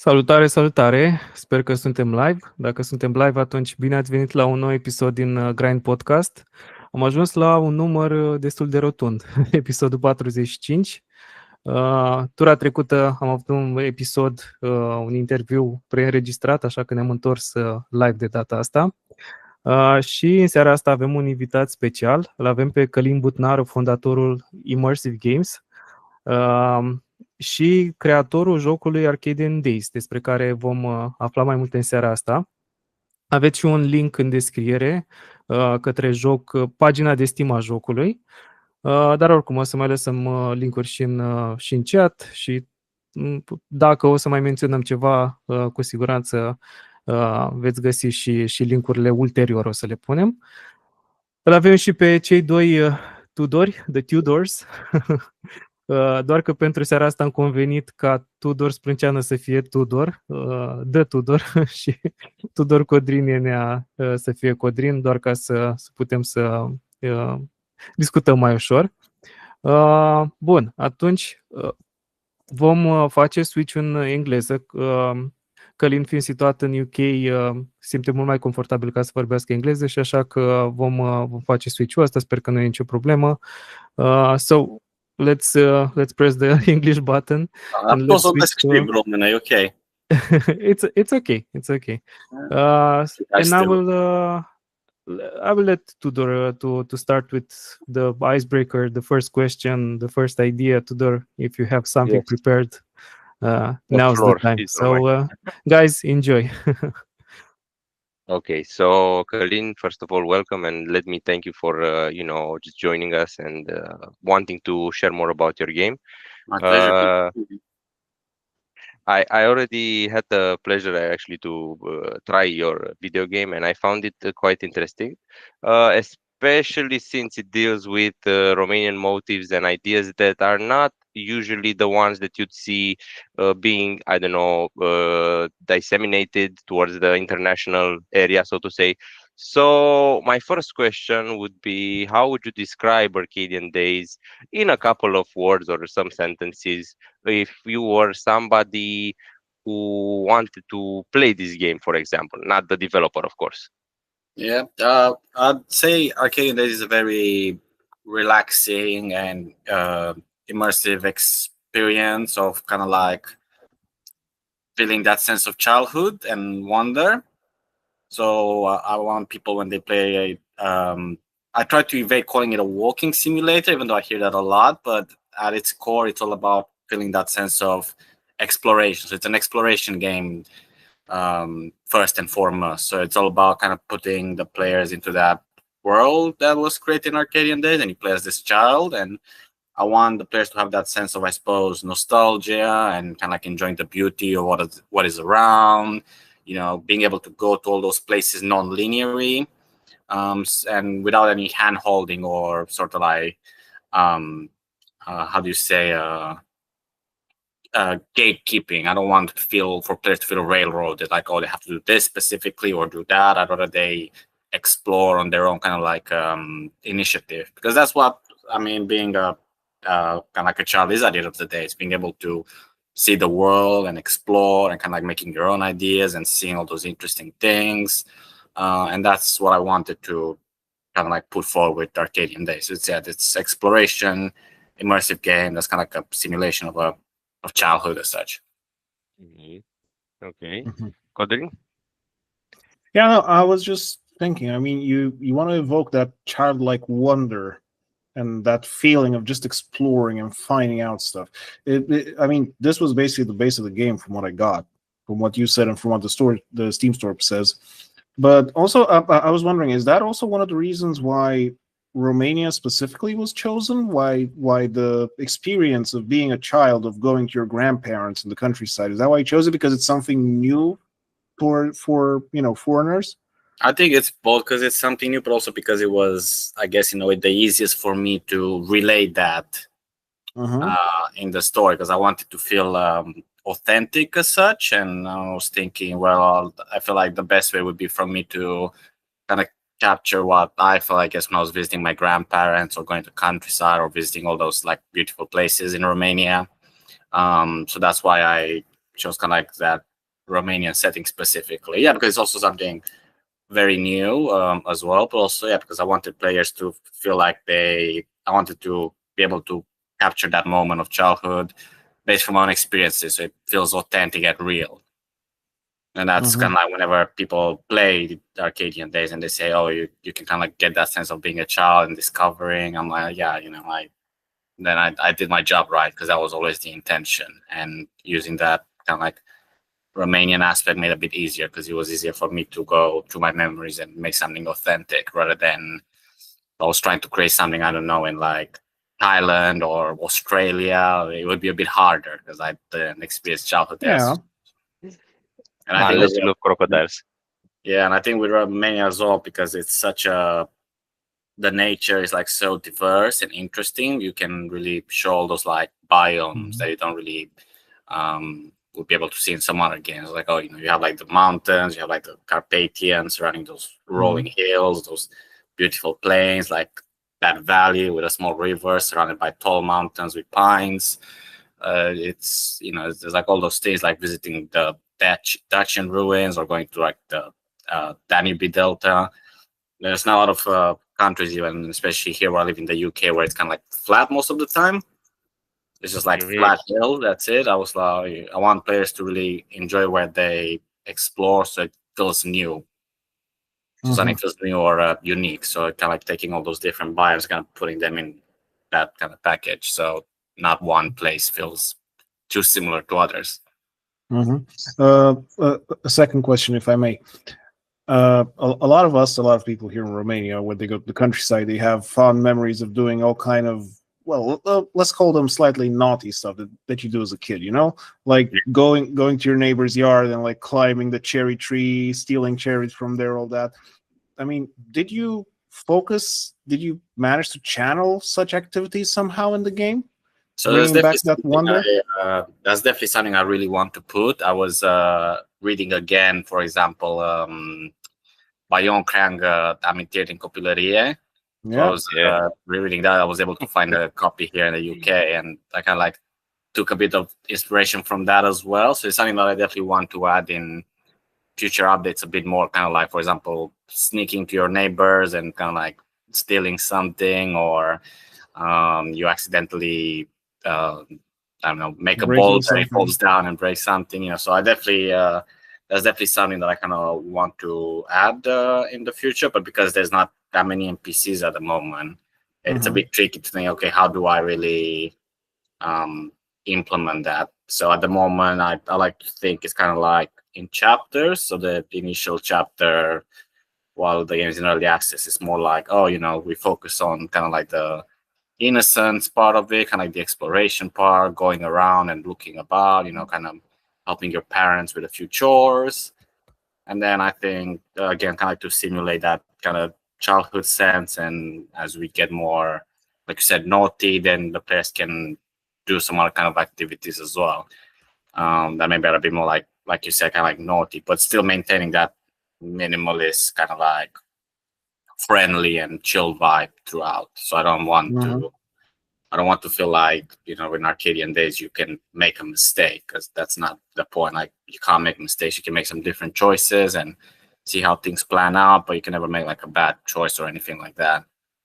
Salutare, salutare! Sper că suntem live. Dacă suntem live, atunci bine ați venit la un nou episod din Grind Podcast. Am ajuns la un număr destul de rotund, episodul 45. Tura trecută am avut un episod, un interviu preînregistrat, așa că ne-am întors live de data asta. Și în seara asta avem un invitat special. Îl avem pe Călin Butnaru, fondatorul Immersive Games și creatorul jocului Arcadian Days, despre care vom afla mai multe în seara asta. Aveți și un link în descriere către joc, pagina de Steam a jocului, dar oricum o să mai lăsăm linkuri și în chat și dacă o să mai menționăm ceva, cu siguranță veți găsi și linkurile ulterior, o să le punem. Îl avem și pe cei doi Tudori, The Tudors. Doar că pentru seara asta am convenit ca Tudor Sprânceană să fie Tudor, The Tudor, și Tudor Codrin să fie Codrin, doar ca să putem să discutăm mai ușor. Bun, atunci vom face switch în engleză. Călin fiind situat în UK, simte mult mai confortabil ca să vorbească engleză și așa că vom face switch-ul ăsta, sper că nu e nicio problemă. So, let's press the English button. And let's switch to... okay. It's okay. And I will let Tudor to start with the icebreaker, the first question, the first idea. Tudor, if you have something prepared, now's the time. So, guys, enjoy. Okay, so Călin, first of all, welcome, and let me thank you for just joining us and wanting to share more about your game. My pleasure. I already had the pleasure actually to try your video game, and I found it quite interesting, especially since it deals with Romanian motives and ideas that are not usually the ones that you'd see being, I don't know, disseminated towards the international area, so to say. So my first question would be, how would you describe Arcadian Days in a couple of words or some sentences if you were somebody who wanted to play this game, for example, not the developer, of course? Yeah, I'd say Arcadian Days is a very relaxing and immersive experience of kind of like feeling that sense of childhood and wonder. So I want people, when they play, I try to evade calling it a walking simulator, even though I hear that a lot, but at its core, it's all about feeling that sense of exploration. So it's an exploration game, first and foremost. So it's all about kind of putting the players into that world that was created in Arcadian Days, and you play as this child, and I want the players to have that sense of, I suppose, nostalgia and kind of like enjoying the beauty of what is around, you know, being able to go to all those places non-linearly, and without any hand-holding or sort of like, how do you say, gatekeeping. I don't want for players to feel railroaded, like, oh, they have to do this specifically or do that. I'd rather they explore on their own kind of like initiative, because that's what, I mean, being a kind of like a child is at the end of the day. It's being able to see the world and explore and kind of like making your own ideas and seeing all those interesting things. And that's what I wanted to kind of like put forward with Arcadian Days. It's exploration, immersive game. That's kind of like a simulation of childhood as such. Mm-hmm. Okay. Codrin? Yeah, no, I was just thinking, I mean, you want to evoke that childlike wonder and that feeling of just exploring and finding out stuff. I mean, this was basically the base of the game from what I got, from what you said and from what the Steam store says. But also, I was wondering, is that also one of the reasons why Romania specifically was chosen? Why the experience of being a child, of going to your grandparents in the countryside, is that why you chose it? Because it's something new for foreigners? I think it's both, because it's something new, but also because it was, I guess, in a way, the easiest for me to relate that in the story, because I wanted to feel authentic as such. And I was thinking, well, I feel like the best way would be for me to kind of capture what I felt, I guess, when I was visiting my grandparents or going to countryside or visiting all those like beautiful places in Romania. So that's why I chose kind of like that Romanian setting specifically. Yeah, because it's also something very new as well, but also because I wanted players to feel like I wanted to be able to capture that moment of childhood based from my own experiences, so it feels authentic and real. And that's kind of like whenever people play the Arcadian days and they say, "Oh, you can kind of like get that sense of being a child and discovering." I'm like, yeah, I did my job right, because that was always the intention, and using that kind of like Romanian aspect made it a bit easier, because it was easier for me to go through my memories and make something authentic, rather than I was trying to create something, I don't know, in like Thailand or Australia. It would be a bit harder because I didn't experience childhood there. Yeah. And I think Unless you love crocodiles. Yeah, and I think with Romania as well, because it's such the nature is like so diverse and interesting. You can really show all those like biomes that you don't really would be able to see in some other games. Like, oh, you have like the mountains, you have like the Carpathians surrounding those rolling hills, those beautiful plains, like that valley with a small river surrounded by tall mountains with pines. It's there's like all those things, like visiting the Dacian ruins or going to like the Danube Delta. There's not a lot of countries, even especially here where I live in the UK, where it's kind of like flat most of the time. It's just like flat hill. That's it. I was like, I want players to really enjoy where they explore, so it feels new. So something feels new or unique. So kind of like taking all those different biomes, kind of putting them in that kind of package. So not one place feels too similar to others. A second question, if I may. A lot of people here in Romania, when they go to the countryside, they have fond memories of doing all kind of, let's call them slightly naughty stuff that you do as a kid, like going to your neighbor's yard and like climbing the cherry tree, stealing cherries from there, all that. I mean, did you manage to channel such activities somehow in the game? So bringing back that wonder? That's definitely something I really want to put. I was reading again, for example, Bayon Krang, Amintiri din Copilărie. So I was rereading that. I was able to find a copy here in the UK, and I kind of like took a bit of inspiration from that as well. So it's something that I definitely want to add in future updates a bit more, kind of like, for example, sneaking to your neighbors and kind of like stealing something, or you accidentally I don't know, make a bolt and it falls down and break something, so I definitely that's definitely something that I kind of want to add in the future. But because there's not that many NPCs at the moment, it's a bit tricky to think, okay, how do I really implement that? So at the moment, I like to think it's kind of like in chapters. So the initial chapter, while the game is in early access, is more like, we focus on kind of like the innocence part of it, kind of like the exploration part, going around and looking about, kind of helping your parents with a few chores. And then I think, again, kind of like to simulate that kind of childhood sense. And as we get more, like you said, naughty, then the players can do some other kind of activities as well. That maybe are a bit more like you said, kind of like naughty, but still maintaining that minimalist kind of like friendly and chill vibe throughout. So I don't want to feel like, in Arcadian days you can make a mistake, because that's not the point. Like, you can't make mistakes. You can make some different choices and see how things plan out, but you can never make like a bad choice or anything like that,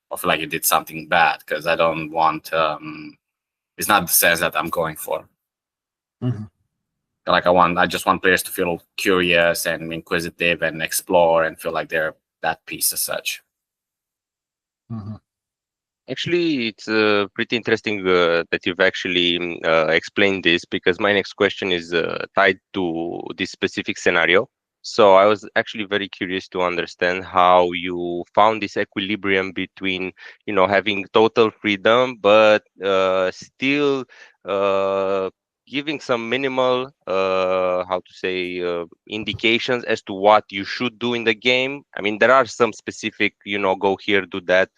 or feel like you did something bad, because I don't want it's not the sense that I'm going for. Like I just want players to feel curious and inquisitive and explore and feel like they're that piece as such. Actually, it's pretty interesting that you've actually explained this, because my next question is tied to this specific scenario. So I was actually very curious to understand how you found this equilibrium between, having total freedom, but still giving some minimal, indications as to what you should do in the game. I mean, there are some specific, go here, do that,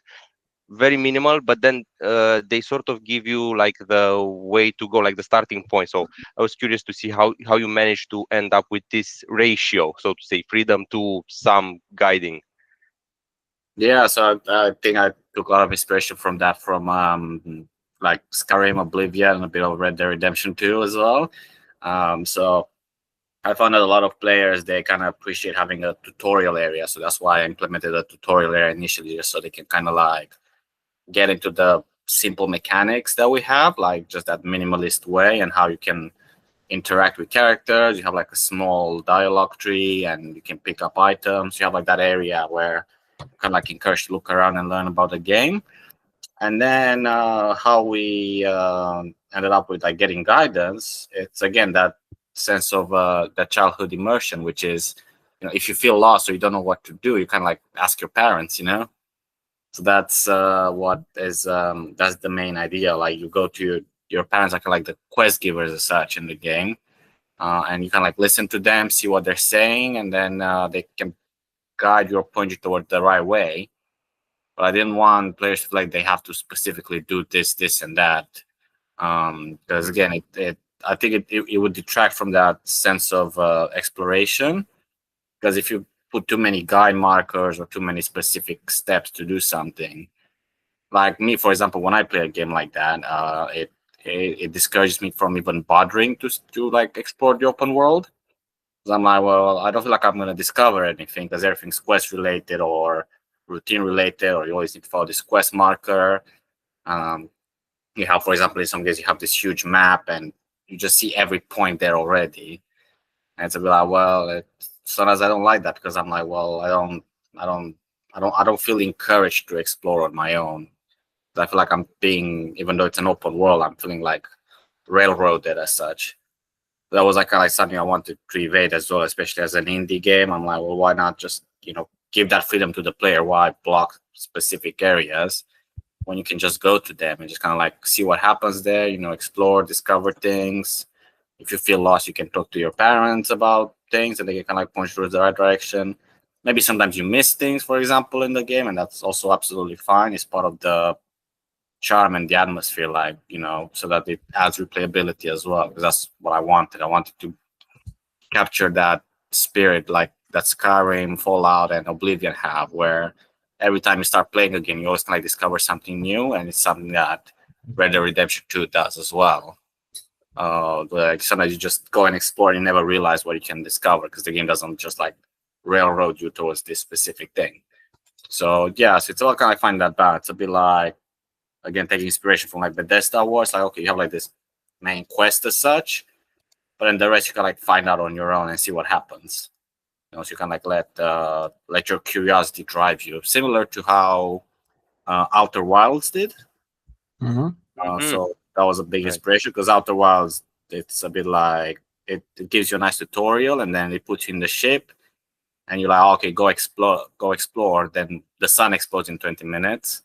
very minimal, but then they sort of give you like the way to go, like the starting point. So I was curious to see how you managed to end up with this ratio, so to say, freedom to some guiding. Yeah, so I think I took a lot of inspiration from that, from like Skyrim, Oblivion, and a bit of Red Dead Redemption 2 as well. So I found that a lot of players, they kind of appreciate having a tutorial area. So that's why I implemented a tutorial area initially, just so they can kind of like get into the simple mechanics that we have, like just that minimalist way, and how you can interact with characters. You have like a small dialogue tree, and you can pick up items. You have like that area where you kind of like encourage to look around and learn about the game. And then how we ended up with like getting guidance, it's again that sense of that childhood immersion, which is, if you feel lost or you don't know what to do, you kind of like ask your parents, So that's what is that's the main idea. Like you go to your parents are kind of like the quest givers as such in the game, and you can like listen to them, see what they're saying, and then they can guide you or point you toward the right way. But I didn't want players to feel like they have to specifically do this, this, and that, because again, I think it would detract from that sense of exploration. Because if you put too many guide markers or too many specific steps to do something, like me, for example, when I play a game like that, it discourages me from even bothering to like explore the open world. Because I'm like, well, I don't feel like I'm going to discover anything because everything's quest related or routine related, or you always need to follow this quest marker. You have, for example, in some games, you have this huge map and you just see every point there already. And it's a bit like, well, sometimes I don't like that because I'm like, well, I don't feel encouraged to explore on my own. I feel like I'm being, even though it's an open world, I'm feeling like railroaded as such. That was like kind of like something I wanted to evade as well, especially as an indie game. I'm like, well, why not just give that freedom to the player? Why block specific areas when you can just go to them and just kind of like see what happens there? Explore, discover things. If you feel lost, you can talk to your parents about things, and they can kind of like point you in the right direction. Maybe sometimes you miss things, for example, in the game, and that's also absolutely fine. It's part of the charm and the atmosphere, like, so that it adds replayability as well, because that's what I wanted. I wanted to capture that spirit like that Skyrim, Fallout, and Oblivion have, where every time you start playing a game, you always kind of like discover something new, and it's something that Red Dead Redemption 2 does as well. Like sometimes you just go and explore and you never realize what you can discover because the game doesn't just like railroad you towards this specific thing. So yeah, so it's all kind of find that balance. It's a bit like, again, taking inspiration from like Bethesda Wars. Like, okay, you have like this main quest as such, but then the rest you can like find out on your own and see what happens. So you can like let your curiosity drive you, similar to how Outer Wilds did. So that was a big inspiration, because Outer Wilds, it's a bit like it gives you a nice tutorial, and then it puts you in the ship, and you're like, okay, go explore. Then the sun explodes in 20 minutes,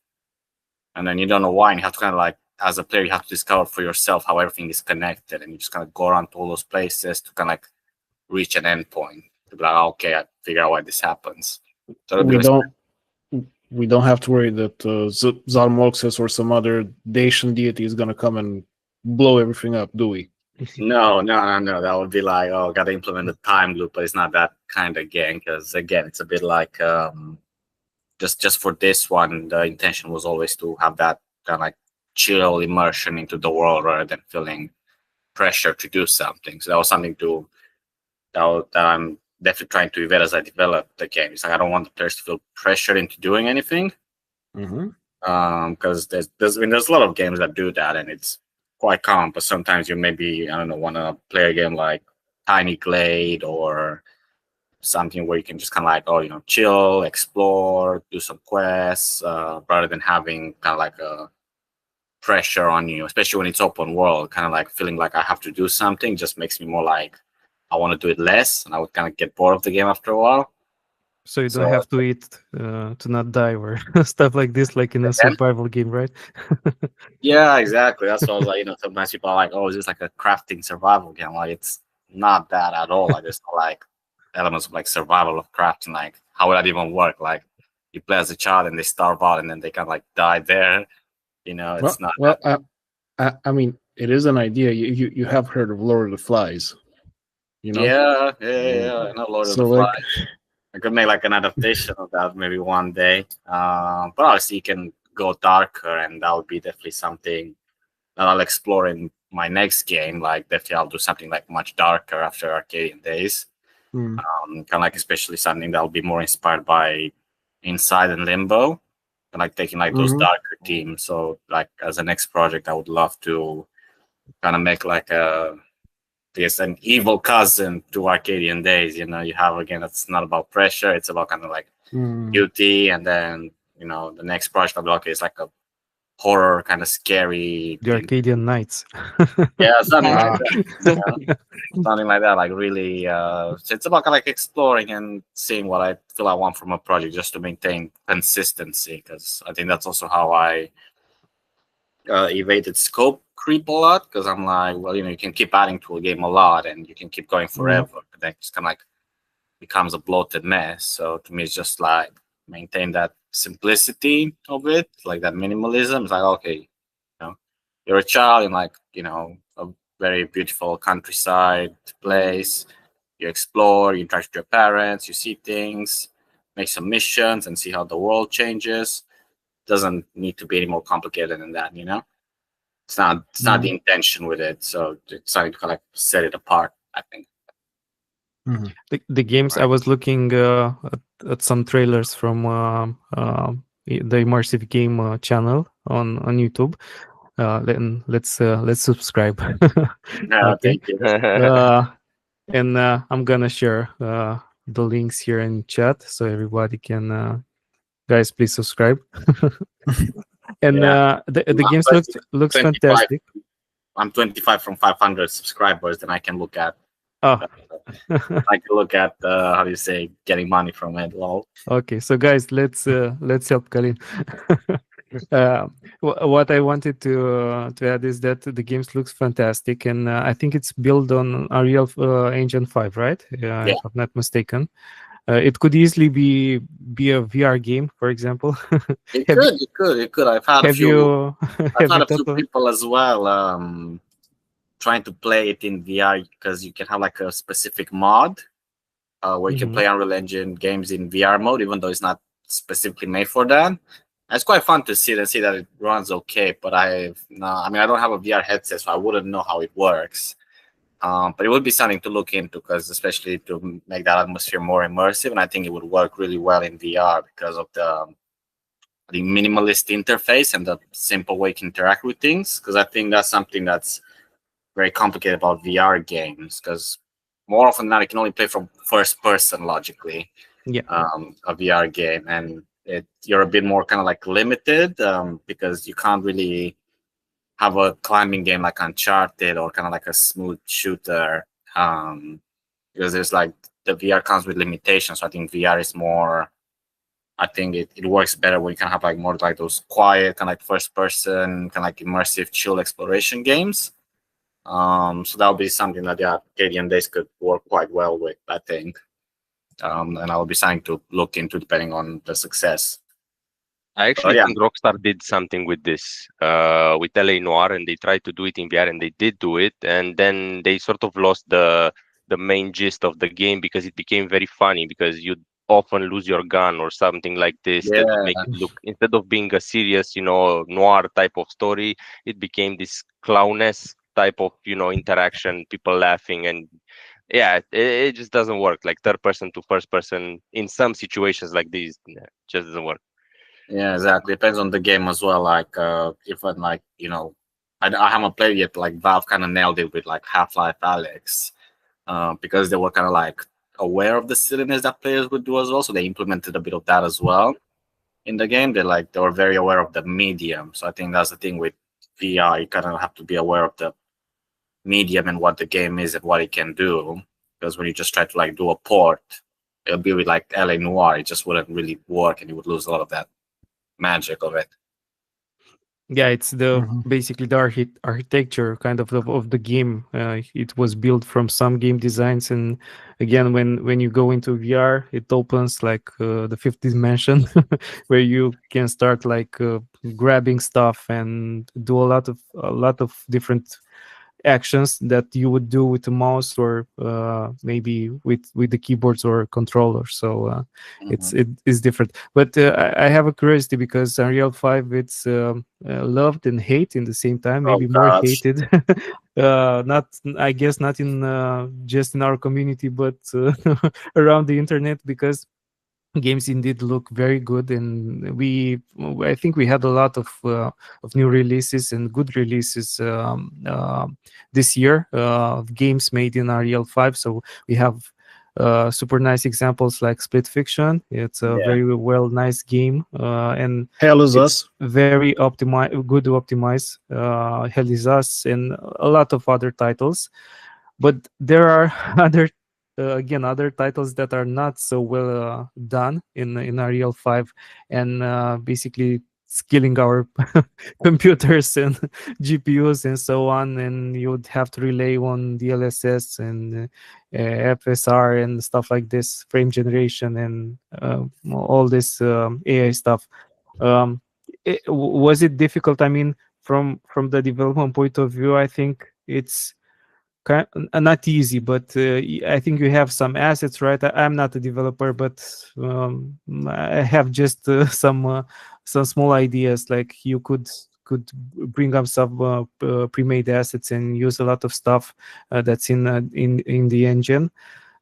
and then you don't know why, and you have to kind of like, as a player, you have to discover for yourself how everything is connected, and you just kind of go around to all those places to kind of like reach an end point. To be like, okay, I figure out why this happens. So we don't have to worry that Zalmoxis or some other Dacian deity is going to come and blow everything up, do we? No. That would be like, oh, got to implement a time loop, but it's not that kind of game, because again, it's a bit like just for this one, the intention was always to have that kind of like chill immersion into the world rather than feeling pressure to do something. So that was something that I'm definitely trying to evade as I develop the game. It's like I don't want the players to feel pressured into doing anything. Because there's a lot of games that do that, and it's quite common. But sometimes you maybe, I don't know, want to play a game like Tiny Glade or something where you can just kind of like, chill, explore, do some quests, rather than having kind of like a pressure on you, especially when it's open world. Kind of like feeling like I have to do something just makes me more like I want to do it less, and I would kind of get bored of the game after a while. So you don't have to eat to not die or stuff like this, like in a survival game, right? Yeah, exactly. That's what I was like, sometimes people are like, oh, is this like a crafting survival game? Like, it's not that at all. Like, there's no like elements of like survival of crafting. Like, how would that even work? Like, you play as a child and they starve out and then they kind of like die there. It's not. Well, I mean, it is an idea. You have heard of Lord of the Flies, Yeah. I know Lord of the Flies. I could make like an adaptation of that maybe one day. But obviously you can go darker, and that would be definitely something that I'll explore in my next game, like definitely I'll do something like much darker after Arcadian Days. Mm. Kind of like especially something that'll be more inspired by Inside and Limbo, and like taking like those Mhm. darker themes. So like as a next project, I would love to kind of make like a, I guess, an evil cousin to Arcadian Days. You know, you have again, it's not about pressure; it's about kind of like Mm. beauty, and then the next project I'll be like, okay, it's like a horror kind of scary The thing. Arcadian Nights. Yeah, something like Ah. that. Something like that. Like really, so it's about kind of like exploring and seeing what I feel I want from a project, just to maintain consistency. Because I think that's also how I evaded scope creep a lot. Because I'm like, well, you can keep adding to a game a lot, and you can keep going forever, but then it's kind of like becomes a bloated mess. So to me, it's just like maintain that simplicity of it, like that minimalism. It's like, okay, you're a child in like a very beautiful countryside place. You explore, you interact with your parents, you see things, make some missions, and see how the world changes. Doesn't need to be any more complicated than that. It's not the intention with it. So it's something to kind of like set it apart, I think. Mhm. The games, I was looking at some trailers from the Immersive Game channel on YouTube. Then let's subscribe. Yeah, Okay. thank you. And I'm gonna share the links here in chat so everybody can. Guys, please subscribe. And Yeah. the I'm games 20 looks 25. fantastic. I'm 25 from 500 subscribers. Then I can look at. Oh, I can look at how do you say getting money from it. Well, okay. So guys, let's help Călin. What I wanted to add is that the games looks fantastic, and I think it's built on Unreal Engine 5, right? Yeah. If I'm not mistaken. It could easily be a VR game, for example. It Have you- could. It could. I've had a Have few. you I've have had you a few thought of? people as well trying to play it in VR, because you can have like a specific mod where you can Mhm. play Unreal Engine games in VR mode, even though it's not specifically made for that. And it's quite fun to see that it runs okay. But I don't have a VR headset, so I wouldn't know how it works. But it would be something to look into, because especially to make that atmosphere more immersive, and I think it would work really well in VR because of the minimalist interface and the simple way to interact with things. Because I think that's something that's very complicated about VR games, because more often than not, you can only play from first person logically. Yeah. A VR game, and you're a bit more kind of like limited, because you can't really have a climbing game like Uncharted or kind of like a smooth shooter, because there's like the VR comes with limitations. So I think VR is more. I think it works better when you can have like more like those quiet kind of like first person kind of like immersive chill exploration games. So that would be something that Arcadian Days could work quite well with, I think. And I will be starting to look into depending on the success. I actually yeah. think Rockstar did something with this, with LA Noire, and they tried to do it in VR, and they did do it, and then they sort of lost the main gist of the game, because it became very funny, because you often lose your gun or something like this that would make it look, instead of being a serious, noir type of story, it became this clownesque type of, interaction, people laughing, and yeah, it just doesn't work. Like third person to first person in some situations like these, just doesn't work. Yeah, exactly. Depends on the game as well. Like, if I'm like, I haven't played yet. Like Valve kind of nailed it with like Half-Life Alyx, because they were kind of like aware of the silliness that players would do as well. So they implemented a bit of that as well in the game. They were very aware of the medium. So I think that's the thing with VR. You kind of have to be aware of the medium and what the game is and what it can do. Because when you just try to like do a port, it'll be with like LA Noire. It just wouldn't really work, and you would lose a lot of that magic of it. Yeah, it's the Mhm. basically the architecture kind of the game. It was built from some game designs, and again, when you go into VR, it opens like the fifth dimension, where you can start like grabbing stuff and do a lot of different actions that you would do with the mouse or maybe with the keyboards or controller. So it is different. But I have a curiosity because Unreal 5 it's loved and hate in the same time. Maybe more hated. Not, I guess, not in just in our community, but around the internet, because games indeed look very good, and I think we had a lot of new releases and good releases this year of games made in Unreal 5. So we have super nice examples like Split Fiction. It's a very nice game, and Hell is Us, very good to optimize. Hell is Us, and a lot of other titles. But there are other titles that are not so well done in Unreal 5, and basically skilling our computers and GPUs and so on, and you would have to rely on DLSS and FSR and stuff like this, frame generation, and all this AI stuff. Was it difficult? I mean, from the development point of view, I think it's not easy, but I think you have some assets, right? I'm not a developer, but I have just some small ideas. Like you could bring up some pre-made assets and use a lot of stuff that's in the engine.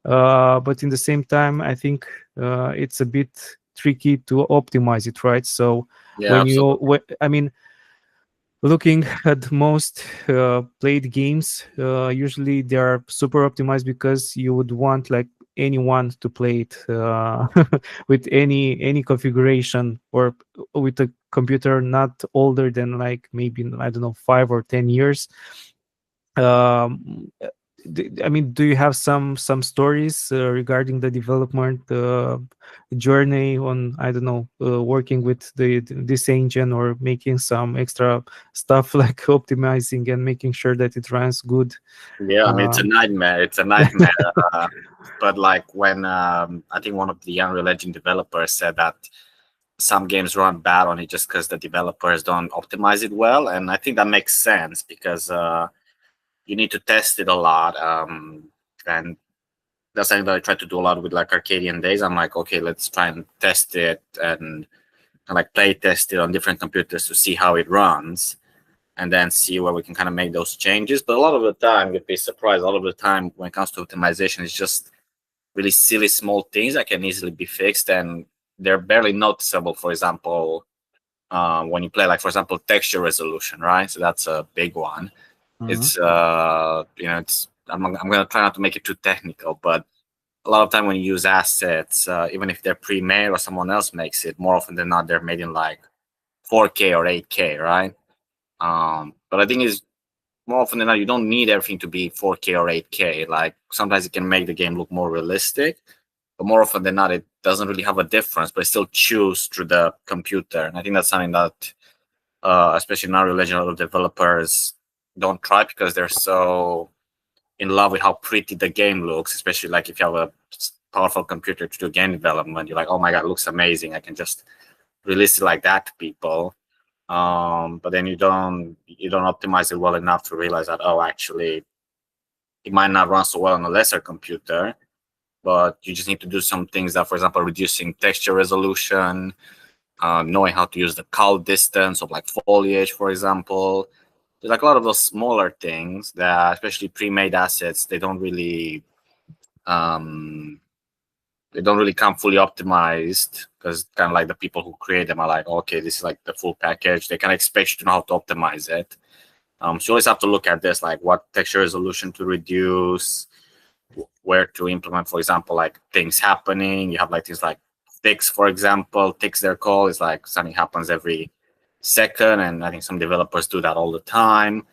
But in the same time, I think it's a bit tricky to optimize it, right? So I mean, looking at most played games, usually they are super optimized because you would want like anyone to play it with any configuration, or with a computer not older than like maybe, I don't know, 5 or 10 years. I mean, do you have some stories regarding the development journey on, I don't know, working with this engine, or making some extra stuff like optimizing and making sure that it runs good? Yeah, I mean, it's a nightmare. It's a nightmare. But like when I think one of the Unreal Engine developers said that some games run bad on it just because the developers don't optimize it well, and I think that makes sense because you need to test it a lot, and that's something that I try to do a lot with like Arcadian Days. I'm like, okay, let's try and test it and like play test it on different computers to see how it runs, and then see where we can kind of make those changes. But a lot of the time, you'd be surprised. A lot of the time, when it comes to optimization, it's just really silly small things that can easily be fixed, and they're barely noticeable. For example, when you play, like for example, texture resolution, right? So that's a big one. It's it's I'm gonna try not to make it too technical, but a lot of time when you use assets, even if they're pre-made or someone else makes it, more often than not they're made in like 4K or 8K, right? But I think it's more often than not you don't need everything to be 4K or 8K. Like sometimes it can make the game look more realistic, but more often than not it doesn't really have a difference, but it still chews through the computer. And I think that's something that especially now Unreal, a lot of developers don't try because they're so in love with how pretty the game looks, especially like if you have a powerful computer to do game development. You're like, oh my god, it looks amazing, I can just release it like that to people. But then you don't optimize it well enough to realize that, oh, actually it might not run so well on a lesser computer, but you just need to do some things that, for example, reducing texture resolution, knowing how to use the cull distance of like foliage, for example. There's like a lot of those smaller things that, especially pre-made assets, they don't really come fully optimized, because kind of like the people who create them are like, okay, this is like the full package. They kind of expect you to know how to optimize it. So you always have to look at this, like what texture resolution to reduce, where to implement, for example, like things happening. You have like things like ticks, for example. Ticks, they're called. It's like something happens every second, and I think some developers do that all the time.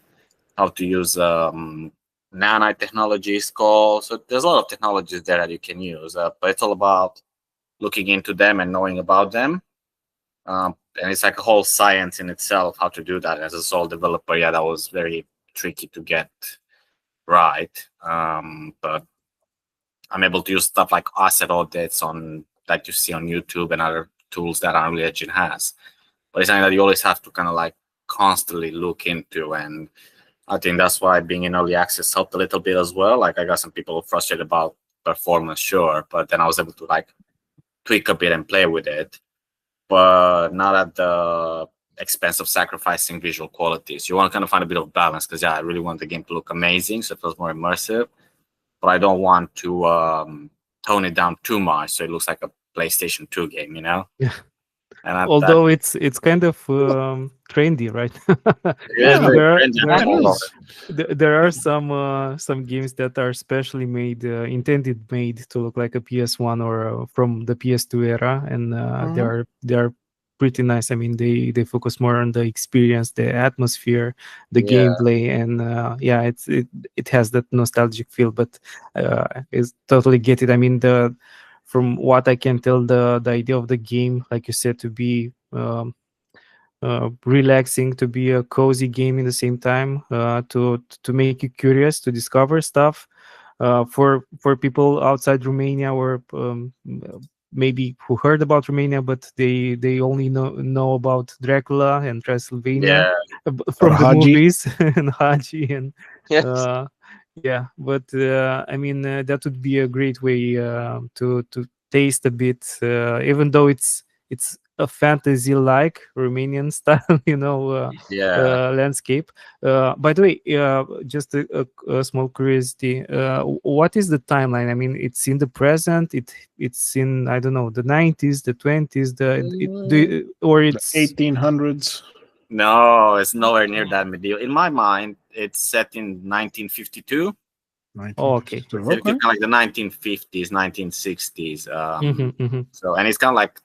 How to use nanite technology is called. So there's a lot of technologies there that you can use, but it's all about looking into them and knowing about them. And it's like a whole science in itself how to do that. As a sole developer, yeah, that was very tricky to get right. But I'm able to use stuff like asset audits on that you see on YouTube and other tools that Unreal Engine has. But it's something that you always have to kind of like constantly look into and I think that's why being in early access helped a little bit as well. Like I got some people frustrated about performance, sure, but then I was able to like tweak a bit and play with it, but not at the expense of sacrificing visual qualities. You want to kind of find a bit of balance because I really want the game to look amazing, so it feels more immersive, but I don't want to tone it down too much so it looks like a PlayStation 2 game, you know? Yeah. And although it's kind of trendy, right? There are some games that are specially made, made to look like a PS1 or from the PS2 era, and they are pretty nice. I mean, they focus more on the experience, the atmosphere, the gameplay, and it has that nostalgic feel. But it's totally get it. I mean, from what I can tell, the idea of the game, like you said, to be relaxing, to be a cozy game in the same time, to make you curious, to discover stuff, for people outside Romania, or maybe who heard about Romania but they only know about Dracula and Transylvania from the movies and Hagi and but I mean, that would be a great way to taste a bit, even though it's a fantasy like Romanian style, landscape. By the way, just a small curiosity, what is the timeline? I mean, it's in the present, it's in, I don't know, the 90s, the 20s, or it's 1800s. No, it's nowhere near that medieval. In my mind, it's set in 1952. Oh, okay. So it's kind of like the 1950s, 1960s. So, and it's kind of like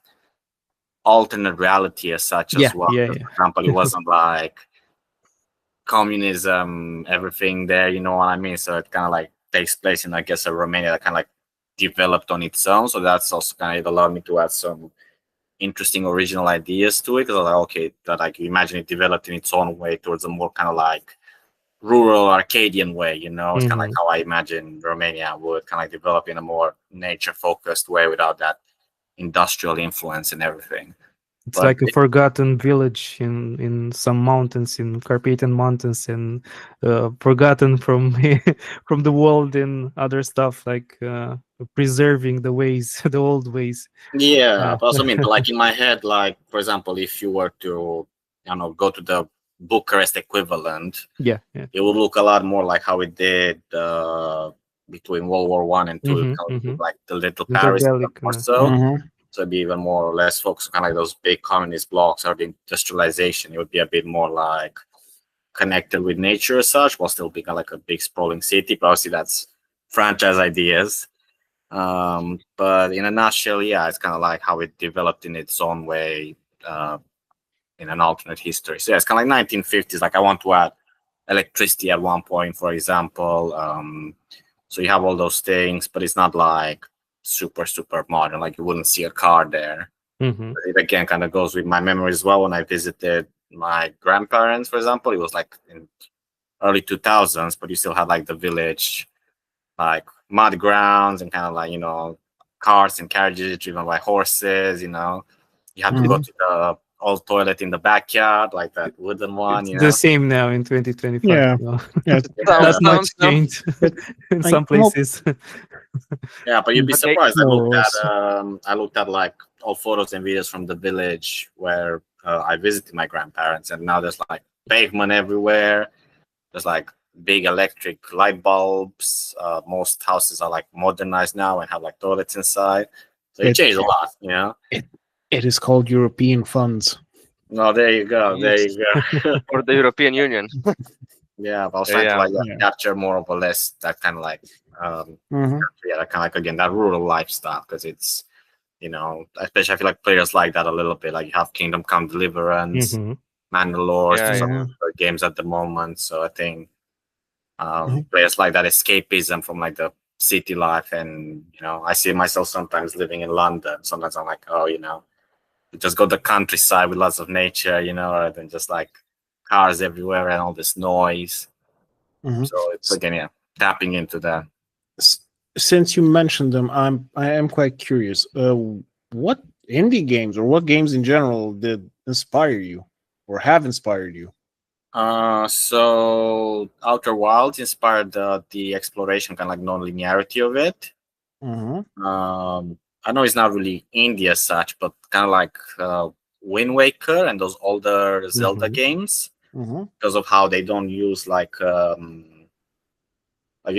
alternate reality as such as well. For example, it wasn't like communism, everything there, you know what I mean? So it kind of like takes place in, I guess, a Romania that kind of like developed on its own. So that's also kind of allowed me to add some interesting original ideas to it, because I was like, okay, that I can imagine it developed in its own way towards a more kind of like rural Arcadian way, you know. It's kind of like how I imagine Romania would kind of like develop in a more nature focused way without that industrial influence and everything. It's like a forgotten village in some mountains, in Carpathian mountains, and forgotten from from the world and other stuff, like preserving the ways, the old ways. Yeah, but also, I mean, like in my head, like for example, if you were to, go to the Bucharest equivalent, it would look a lot more like how it did between World War I and II, like the little Paris, or so. So it'd be even more or less focused on kind of like those big communist blocks or the industrialization. It would be a bit more like connected with nature as such, while still being like a big sprawling city. But obviously that's franchise ideas. But in a nutshell, it's kind of like how it developed in its own way in an alternate history. So it's kind of like 1950s. Like I want to add electricity at one point, for example. So you have all those things, but it's not like super modern, like you wouldn't see a car there. It again kind of goes with my memory as well. When I visited my grandparents, for example, it was like in early 2000s, but you still had like the village, like mud grounds and kind of like, cars and carriages driven by horses. You had to go to the old toilet in the backyard, like that wooden one. It's the same now in 2025. Not much change in some places. Yeah, but you'd be surprised. I looked at like old photos and videos from the village where I visited my grandparents, and now there's like pavement everywhere. There's like big electric light bulbs. Most houses are like modernized now and have like toilets inside. So it changed a lot, It is called European funds. No, there you go. There you go. For the European Union. Yeah, but I was trying to like capture more or less that kind of like that kind of like, again, that rural lifestyle, because it's, especially I feel like players like that a little bit. Like you have Kingdom Come Deliverance, Mandalore, some of the games at the moment. So I think players like that escapism from like the city life, and I see myself sometimes living in London. Sometimes I'm like, just go to the countryside with lots of nature, rather than just like cars everywhere and all this noise. So it's again, tapping into that. Since you mentioned them, I am quite curious. What indie games or what games in general did inspire you or have inspired you? So Outer Wilds inspired the exploration, kind of like non-linearity of it. I know it's not really indie as such, but kind of like Wind Waker and those older Zelda games, because of how they don't use like you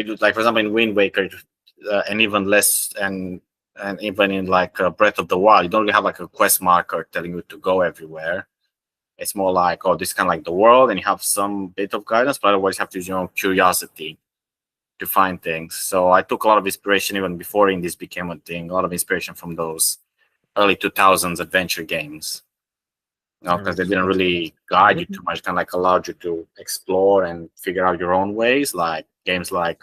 do, like for example in Wind Waker, and even less, and even in like Breath of the Wild, you don't really have like a quest marker telling you to go everywhere. It's more like, oh, this is kind of like the world, and you have some bit of guidance, but otherwise you have to use your own curiosity to find things. So I took a lot of inspiration even before indies became a thing. A lot of inspiration from those early 2000s adventure games, because they didn't really guide you too much, kind of like allowed you to explore and figure out your own ways. Like games like,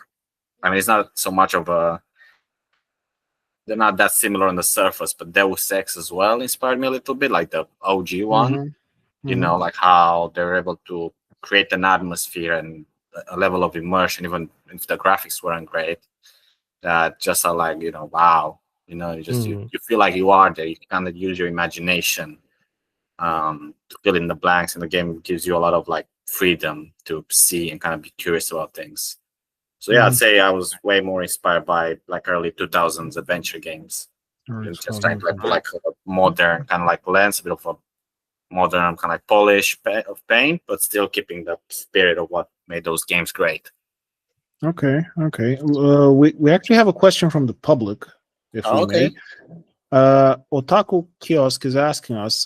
I mean, it's not so much of a, they're not that similar on the surface, but Deus Ex as well inspired me a little bit, like the OG one. You know, like how they're able to create an atmosphere and a level of immersion, even if the graphics weren't great, that just are like, you know, wow, you know, you feel like you are there. You kind of use your imagination to fill in the blanks, and the game gives you a lot of like freedom to see and kind of be curious about things. So yeah, I'd say I was way more inspired by like early 2000s adventure games. Just trying to like a modern kind of like lens, a bit of a modern kind of like polish of paint, but still keeping the spirit of what made those games great. Okay. We actually have a question from the public, if we may. Otaku Kiosk is asking us,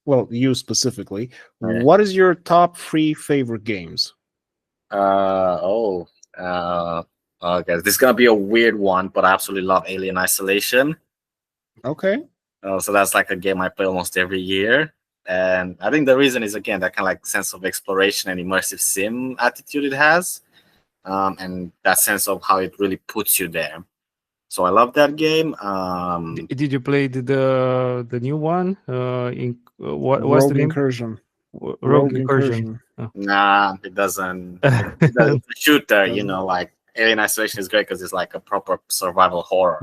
well, you specifically, what is your top 3 favorite games? Okay, this is gonna be a weird one, but I absolutely love Alien Isolation. Okay. So that's like a game I play almost every year. And I think the reason is, again, that kind of like sense of exploration and immersive sim attitude it has, and that sense of how it really puts you there. So I love that game. Did you play the new one? What's the name? Incursion. Rogue Incursion. Oh. Nah, it doesn't. It's a shooter, you know, like Alien Isolation is great because it's like a proper survival horror.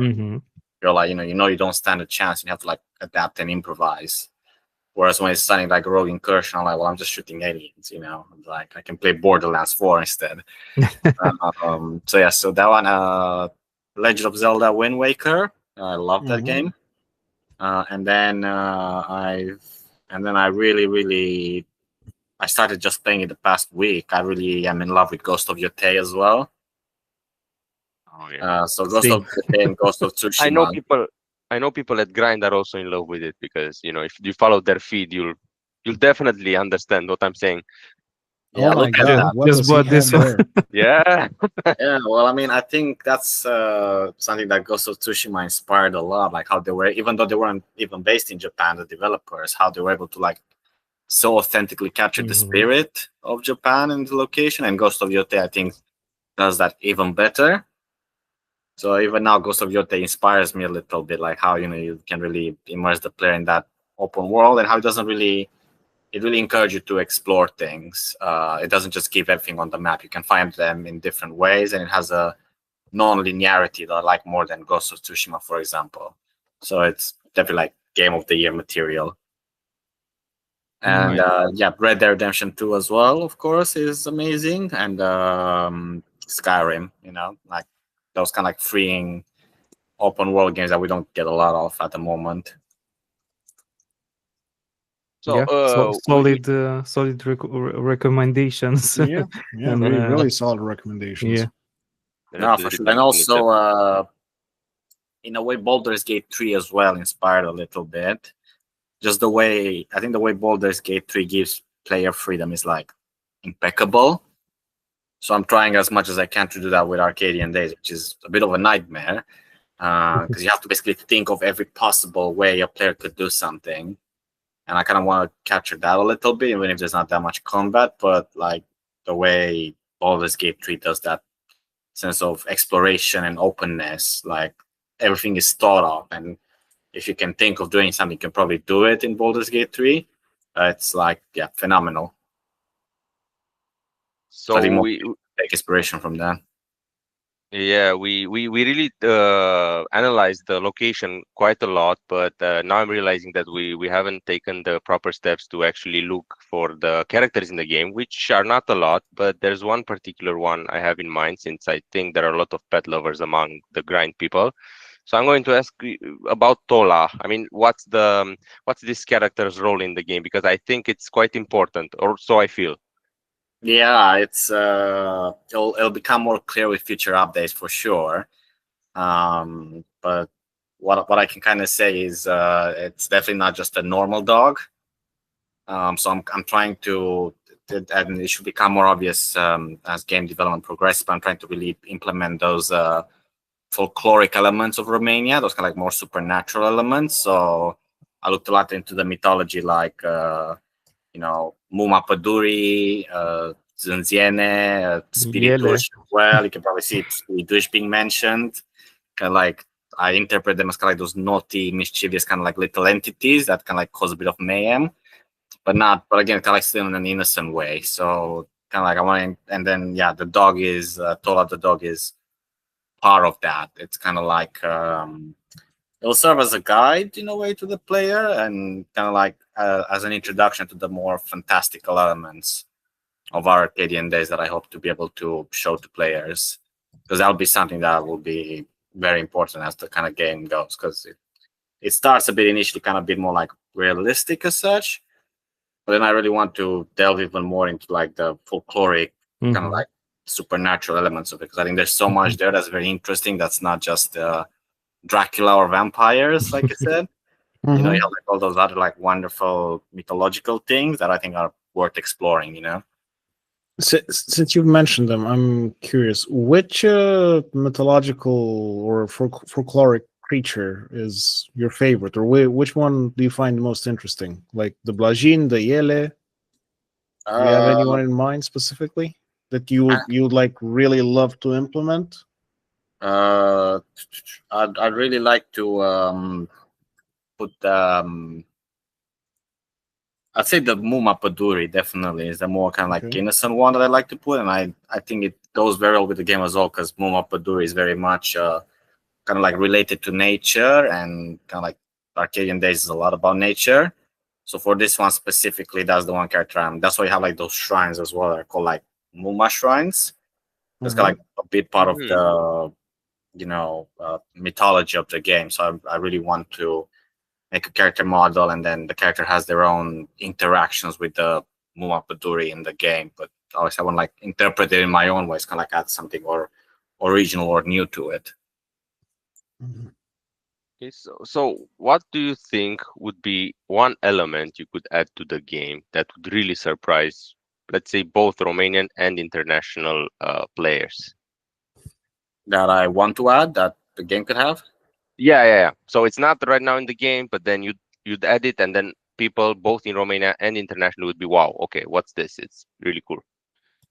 You're like, you know, you don't stand a chance. You have to like adapt and improvise. Whereas when it's something like Rogue Incursion, I'm like, well, I'm just shooting aliens, you know. Like I can play Borderlands 4 instead. So yeah, so that one, Legend of Zelda: Wind Waker, I love that game. And then I really I started just playing it the past week. I really am in love with Ghost of Yotei as well. Oh yeah. So Ghost of Yotei and Ghost of Tsushima. I know people at Grind are also in love with it, because you know, if you follow their feed, you'll definitely understand what I'm saying. Yeah, oh my God! Just bought this one. Yeah. Yeah, well, I mean, I think that's something that Ghost of Tsushima inspired a lot. Like how they were, even though they weren't even based in Japan, the developers, how they were able to like so authentically capture the spirit of Japan and the location. And Ghost of Yotei, I think, does that even better. So even now, Ghost of Yotei inspires me a little bit, like how, you know, you can really immerse the player in that open world, and how it really encourages you to explore things. It doesn't just keep everything on the map. You can find them in different ways, and it has a non-linearity that I like more than Ghost of Tsushima, for example. So it's definitely like Game of the Year material. And yeah, Red Dead Redemption 2 as well, of course, is amazing. And Skyrim, you know, like those kind of like freeing open world games that we don't get a lot of at the moment. So solid recommendations. Yeah, and, really solid recommendations. Yeah. No, for sure. And also, in a way, Baldur's Gate 3 as well inspired a little bit. Just the way Baldur's Gate 3 gives player freedom is like impeccable. So I'm trying as much as I can to do that with Arcadian Days, which is a bit of a nightmare, because you have to basically think of every possible way a player could do something. And I kind of want to capture that a little bit, even if there's not that much combat. But like the way Baldur's Gate 3 does that sense of exploration and openness, like everything is thought of, and if you can think of doing something, you can probably do it in Baldur's Gate 3. It's like, yeah, phenomenal. So we take inspiration from that. Yeah, we really analyzed the location quite a lot, but now I'm realizing that we haven't taken the proper steps to actually look for the characters in the game, which are not a lot, but there's one particular one I have in mind, since I think there are a lot of pet lovers among the grind people. So I'm going to ask you about Tola. I mean, what's this character's role in the game? Because I think it's quite important, or so I feel. Yeah, it'll become more clear with future updates for sure. But what I can kind of say is it's definitely not just a normal dog. So I'm trying to, and it should become more obvious as game development progresses. But I'm trying to really implement those folkloric elements of Romania, those kind of like more supernatural elements. So I looked a lot into the mythology, like Muma Pădurii, Zânziene, Spirituși. Well, you can probably see Spirituși being mentioned. Kind of like I interpret them as kind of like those naughty, mischievous kind of like little entities that kind of like cause a bit of mayhem, but again, kind of like still in an innocent way. So kind of like I want, and then yeah, the dog is Tola. The dog is part of that. It's kind of like it'll serve as a guide in a way to the player, and kind of like as an introduction to the more fantastical elements of our Arcadian days that I hope to be able to show to players, because that'll be something that will be very important as the kind of game goes, because it starts a bit initially kind of a bit more like realistic as such, but then I really want to delve even more into like the folkloric kind of like supernatural elements of it, because I think there's so much there that's very interesting. That's not just Dracula or vampires, like I said. You know, you have like all those other like wonderful mythological things that I think are worth exploring. You know. Since you've mentioned them, I'm curious, which mythological or folkloric creature is your favorite, or which one do you find most interesting? Like the Blajin, the Yele? Do you have anyone in mind specifically that you would like really love to implement? I'd really like to put I'd say the Muma Pădurii definitely is the more kind of like innocent one that I like to put, and I think it goes very well with the game as well, because Muma Pădurii is very much kind of like related to nature, and kind of like Arcadian Days is a lot about nature. So for this one specifically, that's the one character. That's why you have like those shrines as well. They're called like Muma shrines. It's kind of like a bit part of the mythology of the game. So I really want to make a character model, and then the character has their own interactions with the Muma Pădurii in the game. But obviously I want to like interpret it in my own ways, kind of like add something or original or new to it. Okay, so what do you think would be one element you could add to the game that would really surprise, let's say, both Romanian and international players? That I want to add that the game could have? Yeah. So it's not right now in the game, but then you'd add it, and then people both in Romania and international would be, wow, okay, what's this? It's really cool.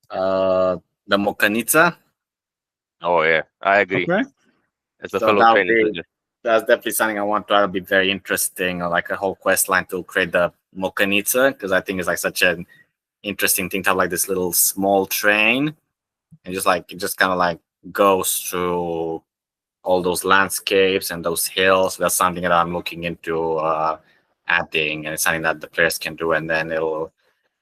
The Mocăniță. Oh yeah, I agree. Okay. As a fellow trainer, that's definitely something I want to add. It'll be very interesting, like a whole quest line to create the Mocăniță, because I think it's like such an interesting thing to have like this little small train, and it just kind of like goes through all those landscapes and those hills. That's something that I'm looking into adding, and it's something that the players can do, and then it'll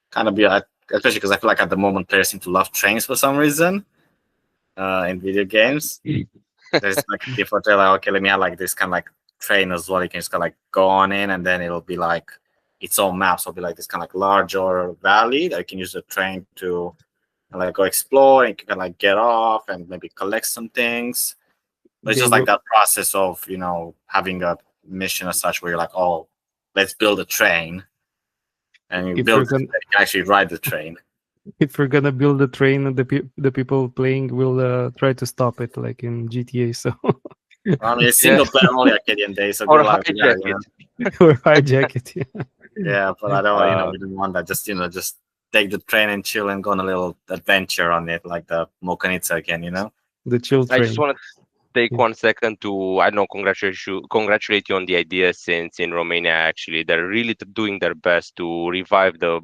kind of be like, especially because I feel like at the moment players seem to love trains for some reason in video games. There's like a default like, okay, let me have like this kind of like train as well. You can just kind of like go on in, and then it'll be like its own map. So it'll be like this kind of like larger valley that you can use the train to like go explore, and you can kind of like get off and maybe collect some things. But it's just like that process of, having a mission as such where you're like, oh, let's build a train. And you can actually ride the train. If we're gonna build a train, the people playing will try to stop it, like in GTA. So I mean, it's single player only Arcadian Days. So or hijack it. Or hijack it. Yeah, but I don't. We didn't want that. Just take the train and chill and go on a little adventure on it, like the Mocăniță again. The chill train. I just want to take 1 second to, I don't know, congratulate you on the idea, since in Romania, actually, they're really doing their best to revive the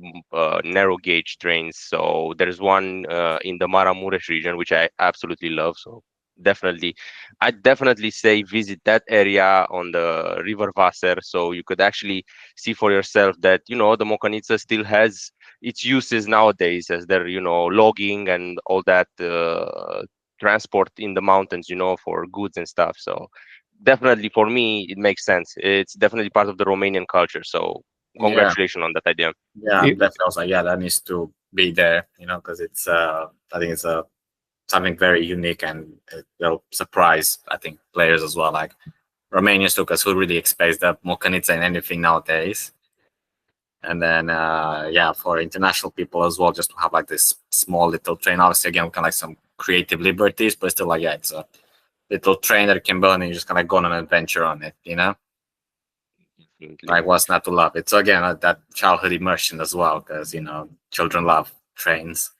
narrow gauge trains. So there's one in the Maramureș region, which I absolutely love. So definitely. I'd definitely say visit that area on the River Wasser, so you could actually see for yourself that, the Mokanica still has its uses nowadays, as they're, logging and all that transport in the mountains, for goods and stuff. So definitely for me, it makes sense. It's definitely part of the Romanian culture. So Yeah, congratulations on that idea. yeah, It- definitely. I was like, yeah, that needs to be there, because it's I think it's something very unique, and it will surprise, I think, players as well. Like Romanians too, because who really expects that Mokanica in anything nowadays? And then yeah, for international people as well, just to have like this small little train. Obviously, again, kind of like some creative liberties, but still like, yeah, it's a little train that you can build and you just kind of go on an adventure on it, Definitely. like what's not to love? It's again that childhood immersion as well, because children love trains.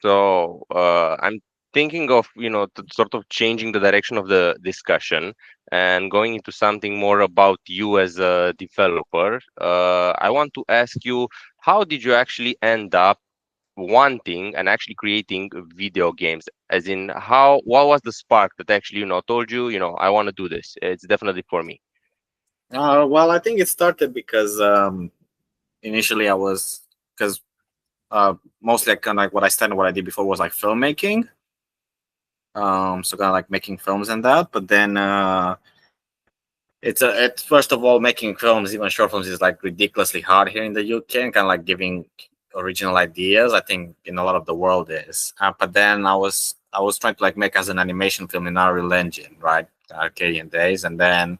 So I'm thinking of, sort of changing the direction of the discussion and going into something more about you as a developer. I want to ask you, how did you actually end up wanting and actually creating video games? As in, what was the spark that actually, told you, I want to do this? It's definitely for me. Well, I think it started because initially I was because mostly kind of like what I did before was like filmmaking. So kind of like making films and that, but then it's first of all, making films, even short films, is like ridiculously hard here in the UK, and kind of like giving original ideas. I think in a lot of the world is, but then I was trying to like make as an animation film in Unreal Engine, right, Arcadian days, and then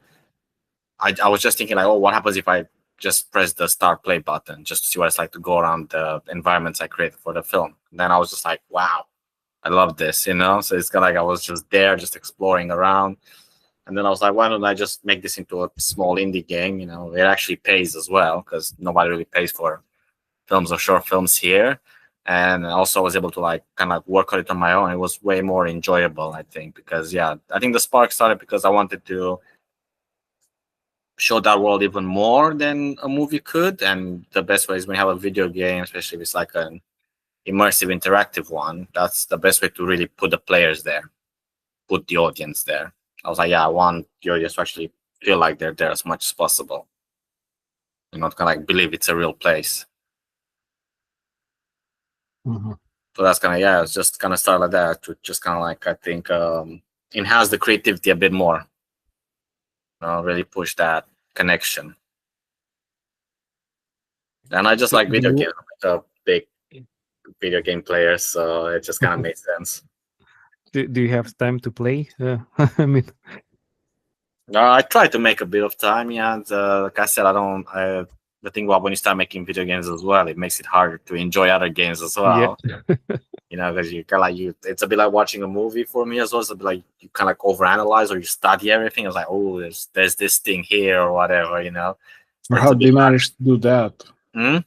I was just thinking like, oh, what happens if I just press the start play button just to see what it's like to go around the environments I created for the film. And then I was just like, wow, I love this. So it's kind of like I was just there, just exploring around. And then I was like, why don't I just make this into a small indie game? It actually pays as well, because nobody really pays for films or short films here. And also I was able to like kind of work on it on my own. It was way more enjoyable, I think, because yeah, I think the spark started because I wanted to show that world even more than a movie could. And the best way is when you have a video game, especially if it's like an immersive interactive one, that's the best way to really put the players there, put the audience there. I was like, yeah, I want the audience to actually feel like they're there as much as possible. Kind of like believe it's a real place. Mm-hmm. So that's kind of, yeah, it's just kind of start like that to just kind of like, I think, enhance the creativity a bit more. Really push that connection. And I just like video games. I'm like a big video game player, so it just kind of made sense. do you have time to play? I mean, I try to make a bit of time, yeah. And like I said, the thing about when you start making video games as well, it makes it harder to enjoy other games as well. yeah. Because you kind of like it's a bit like watching a movie for me as well. It's a bit like you kind of like overanalyze or you study everything. It's like, oh, there's this thing here or whatever. Or how they managed to do that? Hmm?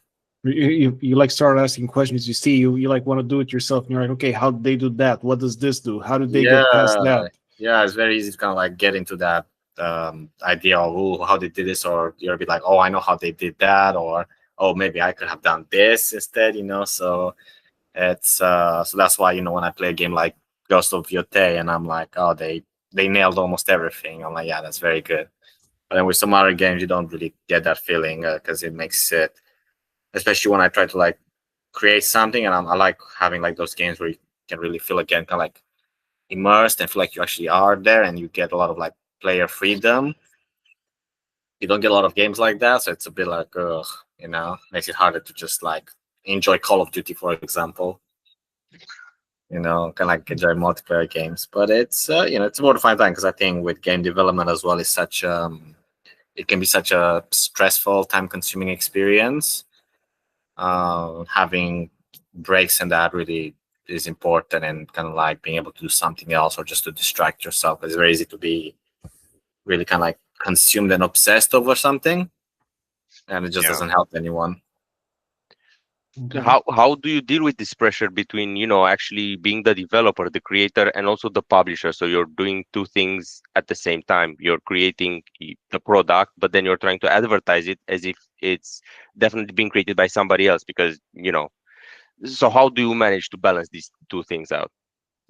You like start asking questions. You see, you like want to do it yourself, and you're like, okay, how did they do that? What does this do? How did they get past that? Yeah, it's very easy to kind of like get into that idea of, oh, how they did this, or you'll be like, oh, I know how they did that, or oh, maybe I could have done this instead. So it's so that's why when I play a game like Ghost of Yotei and I'm like, oh, they nailed almost everything. I'm like, yeah, that's very good. But then with some other games, you don't really get that feeling because it makes it, especially when I try to like create something, and I like having like those games where you can really feel again kind of like immersed and feel like you actually are there, and you get a lot of like player freedom. You don't get a lot of games like that, so it's a bit like, ugh, makes it harder to just like enjoy Call of Duty, for example. Kind of like enjoy multiplayer games, but it's it's more to find time, because I think with game development as well is such it can be such a stressful, time-consuming experience. Having breaks and that really is important, and kind of like being able to do something else or just to distract yourself. It's very easy to be really kind of like consumed and obsessed over something, and it just doesn't help anyone. Okay. How do you deal with this pressure between actually being the developer, the creator, and also the publisher? So you're doing two things at the same time. You're creating the product, but then you're trying to advertise it as if it's definitely being created by somebody else, because so how do you manage to balance these two things out?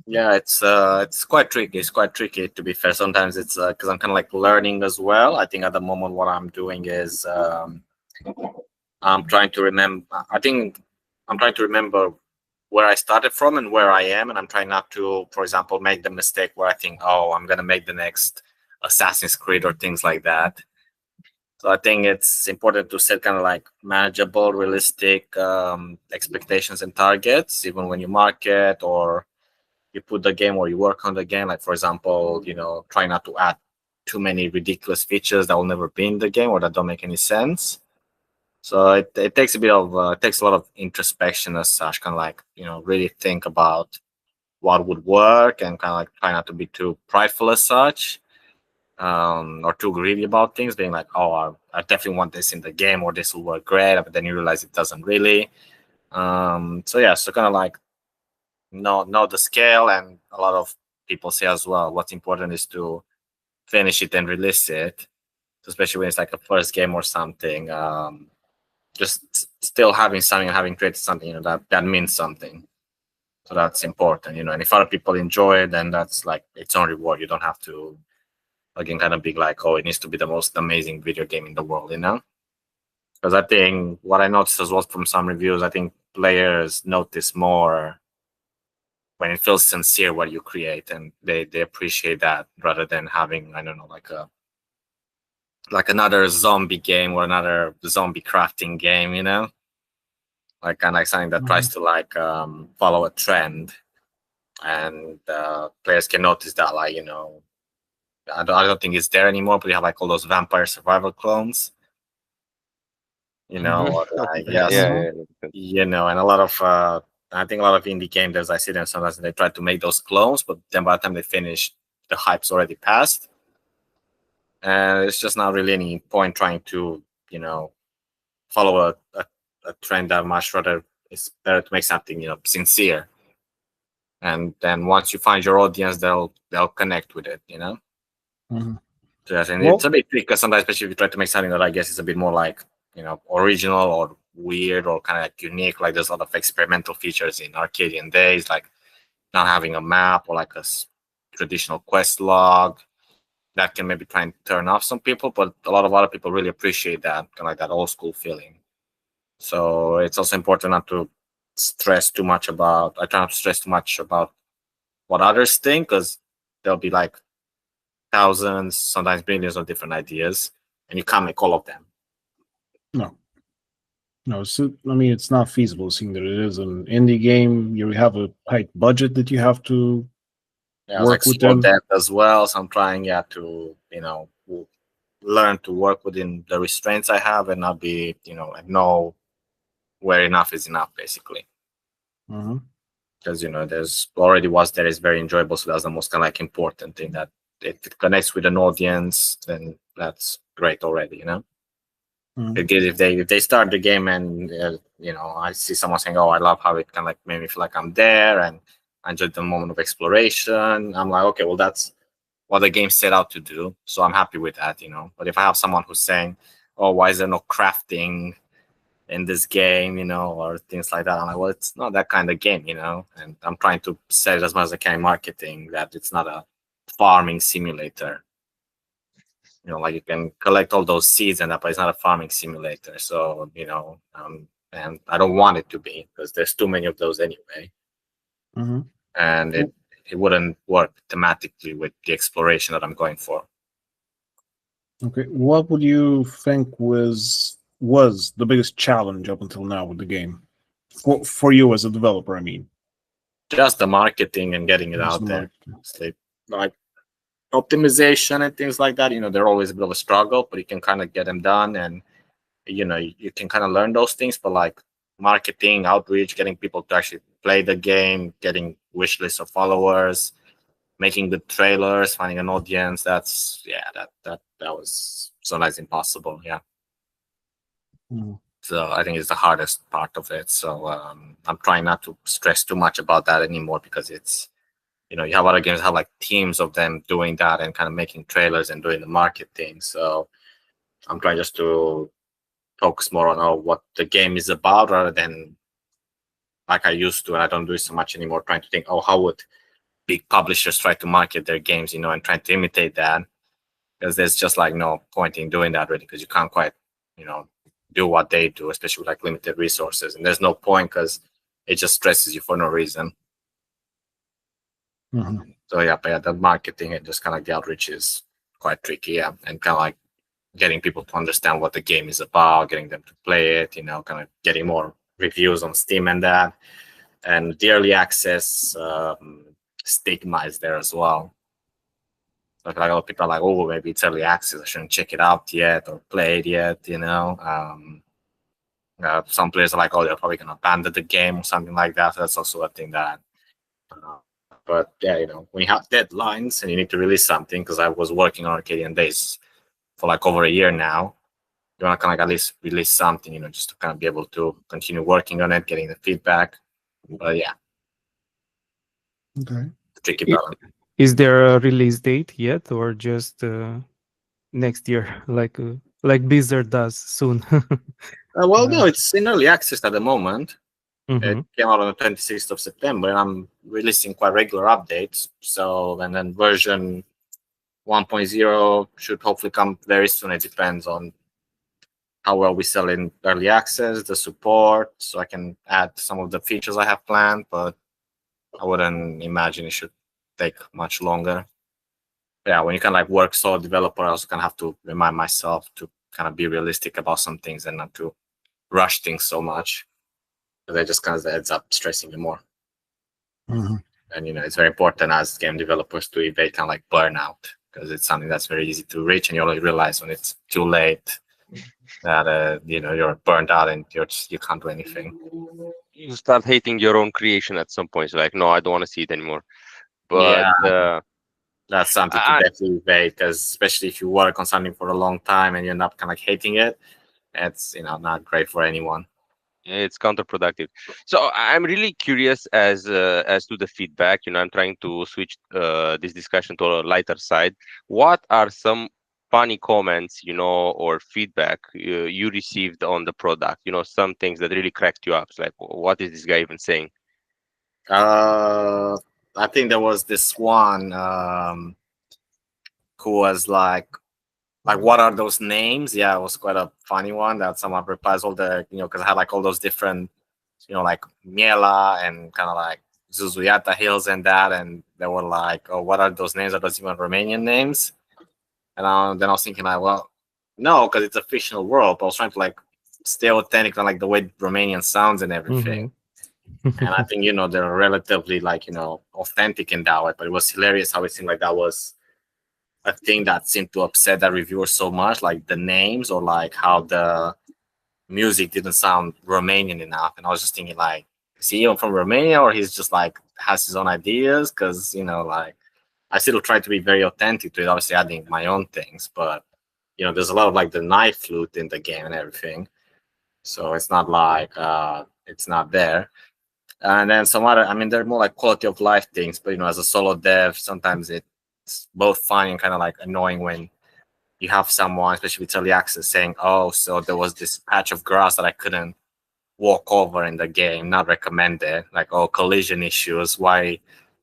Yeah, it's quite tricky. It's quite tricky, to be fair. Sometimes it's because I'm kind of like learning as well. I think at the moment what I'm doing is I'm trying to remember. I think I'm trying to remember where I started from and where I am, and I'm trying not to, for example, make the mistake where I think, oh, I'm gonna make the next Assassin's Creed or things like that. So I think it's important to set kind of like manageable, realistic expectations and targets, even when you market or you put the game or you work on the game. Like, for example, try not to add too many ridiculous features that will never be in the game or that don't make any sense. So it takes a bit of it takes a lot of introspection as such, kind of like really think about what would work and kind of like try not to be too prideful as such, or too greedy about things, being like, oh, I definitely want this in the game or this will work great, but then you realize it doesn't really. So yeah, so kind of like know the scale, and a lot of people say as well, what's important is to finish it and release it, especially when it's like a first game or something. Just still having something, having created something, that means something. So that's important, and if other people enjoy it, then that's like its own reward. You don't have to, again, kind of be like, oh, it needs to be the most amazing video game in the world, because I think what I noticed as well from some reviews, I think players notice more when it feels sincere what you create, and they appreciate that rather than having, I don't know, like another zombie game or another zombie crafting game, like kind of like something that tries to like follow a trend, and players can notice that, like, I don't think it's there anymore, but you have like all those vampire survival clones, or like, yes, and a lot of I think a lot of indie game devs, I see them sometimes, and they try to make those clones, but then by the time they finish, the hype's already passed, and it's just not really any point trying to follow a trend. That much rather, it's better to make something sincere, and then once you find your audience, they'll connect with it. So yes, and it's a bit tricky because sometimes, especially if you try to make something that I guess is a bit more like original or weird or kind of like unique, like there's a lot of experimental features in Arcadian days, like not having a map or like a traditional quest log. That can maybe try and turn off some people, but a lot of other people really appreciate that, kind of like that old school feeling. So it's also important not to stress too much about. I try not to stress too much about what others think, because there'll be like thousands, sometimes millions of different ideas, and you can't make all of them. No, so I mean, it's not feasible, seeing that it is an indie game. You have a tight budget that you have to work with them as well. So I'm trying, to learn to work within the restraints I have and not be, and know where enough is enough, basically. Because there's already was there is very enjoyable, so that's the most kind of like important thing, that if it connects with an audience, then that's great already, Because if they start the game and I see someone saying, oh, I love how it kind of like made me feel like I'm there and I enjoyed the moment of exploration, I'm like, okay, well, that's what the game set out to do, so I'm happy with that, But if I have someone who's saying, oh, why is there no crafting in this game, or things like that, I'm like, well, it's not that kind of game, and I'm trying to sell it as much as I can in marketing, that it's not a farming simulator. Like you can collect all those seeds and that, but it's not a farming simulator. So, and I don't want it to be, because there's too many of those anyway. And it wouldn't work thematically with the exploration that I'm going for. Okay. What would you think was the biggest challenge up until now with the game? For you as a developer, I mean. Just the marketing and getting it out there. Like optimization and things like that, they're always a bit of a struggle, but you can kind of get them done, and you can kind of learn those things. But like marketing, outreach, getting people to actually play the game, getting wish lists of followers, making good trailers, finding an audience, that was sometimes impossible. So I think it's the hardest part of it. So I'm trying not to stress too much about that anymore, because it's you have other games that have like teams of them doing that and kind of making trailers and doing the marketing. So I'm trying just to focus more on what the game is about, rather than like I used to, and I don't do it so much anymore, trying to think, how would big publishers try to market their games, you know, and trying to imitate that, because there's just like no point in doing that really, because you can't quite, you know, do what they do, especially with like limited resources, and there's no point because it just stresses you for no reason. So yeah, but yeah, the marketing and just kind of like the outreach is quite tricky, yeah, and kind of like getting people to understand what the game is about, getting them to play it, you know, kind of getting more reviews on Steam and that, and the early access stigma is there as well. Like a lot of people are like, oh, maybe it's early access, I shouldn't check it out yet or play it yet, you know. Some players are like, oh, they're probably gonna abandon the game or something like that. So that's also a thing that. But yeah, you know, when you have deadlines and you need to release something, because I was working on Arcadian Days for like over a year now, you want to kind of like at least release something, you know, just to kind of be able to continue working on it, getting the feedback. But yeah. Okay. Tricky balance. Is there a release date yet, or just next year, like Blizzard does soon? Well, no, it's in early access at the moment. Mm-hmm. It came out on the 26th of September, and I'm releasing quite regular updates. So, and then version 1.0 should hopefully come very soon. It depends on how well we sell in early access, the support, so I can add some of the features I have planned, but I wouldn't imagine it should take much longer. Yeah, when you kind of like work solo developer, I also kind of have to remind myself to kind of be realistic about some things and not to rush things so much. That just kind of ends up stressing you more. And you know, it's very important as game developers to evade kind of like burnout, because it's something that's very easy to reach, and you only realize when it's too late that you know, you're burned out and you can't do anything. You start hating your own creation at some point. Like, no, I don't want to see it anymore. But yeah, that's something to definitely evade, because especially if you work on something for a long time and you end up kind of like hating it, it's, you know, not great for anyone. It's counterproductive. So I'm really curious as to the feedback. You know, I'm trying to switch this discussion to a lighter side. What are some funny comments, you know, or feedback you received on the product? You know, some things that really cracked you up. It's like, what is this guy even saying? I think there was this one who was like, what are those names? Yeah, it was quite a funny one that someone replies all the, you know, because I had like all those different, you know, like Miela and kind of like Zuzuyata Hills and that, and they were like, oh, what are those names? Are those even Romanian names? And then I was thinking like, well, no, because it's a fictional world, but I was trying to like stay authentic on like the way Romanian sounds and everything. And I think, you know, they're relatively like, you know, authentic in that way, but it was hilarious how it seemed like that was a thing that seemed to upset that reviewer so much, like the names or like how the music didn't sound Romanian enough. And I was just thinking like, is he even from Romania, or he's just like has his own ideas? Because, you know, like I still try to be very authentic to it, obviously adding my own things, but you know, there's a lot of like the knife flute in the game and everything, so it's not like it's not there. And then some other, I mean, they're more like quality of life things, but you know, as a solo dev, sometimes it's both fun and kind of like annoying when you have someone, especially with early access, saying, oh, so there was this patch of grass that I couldn't walk over in the game, not recommended, like, oh, collision issues, why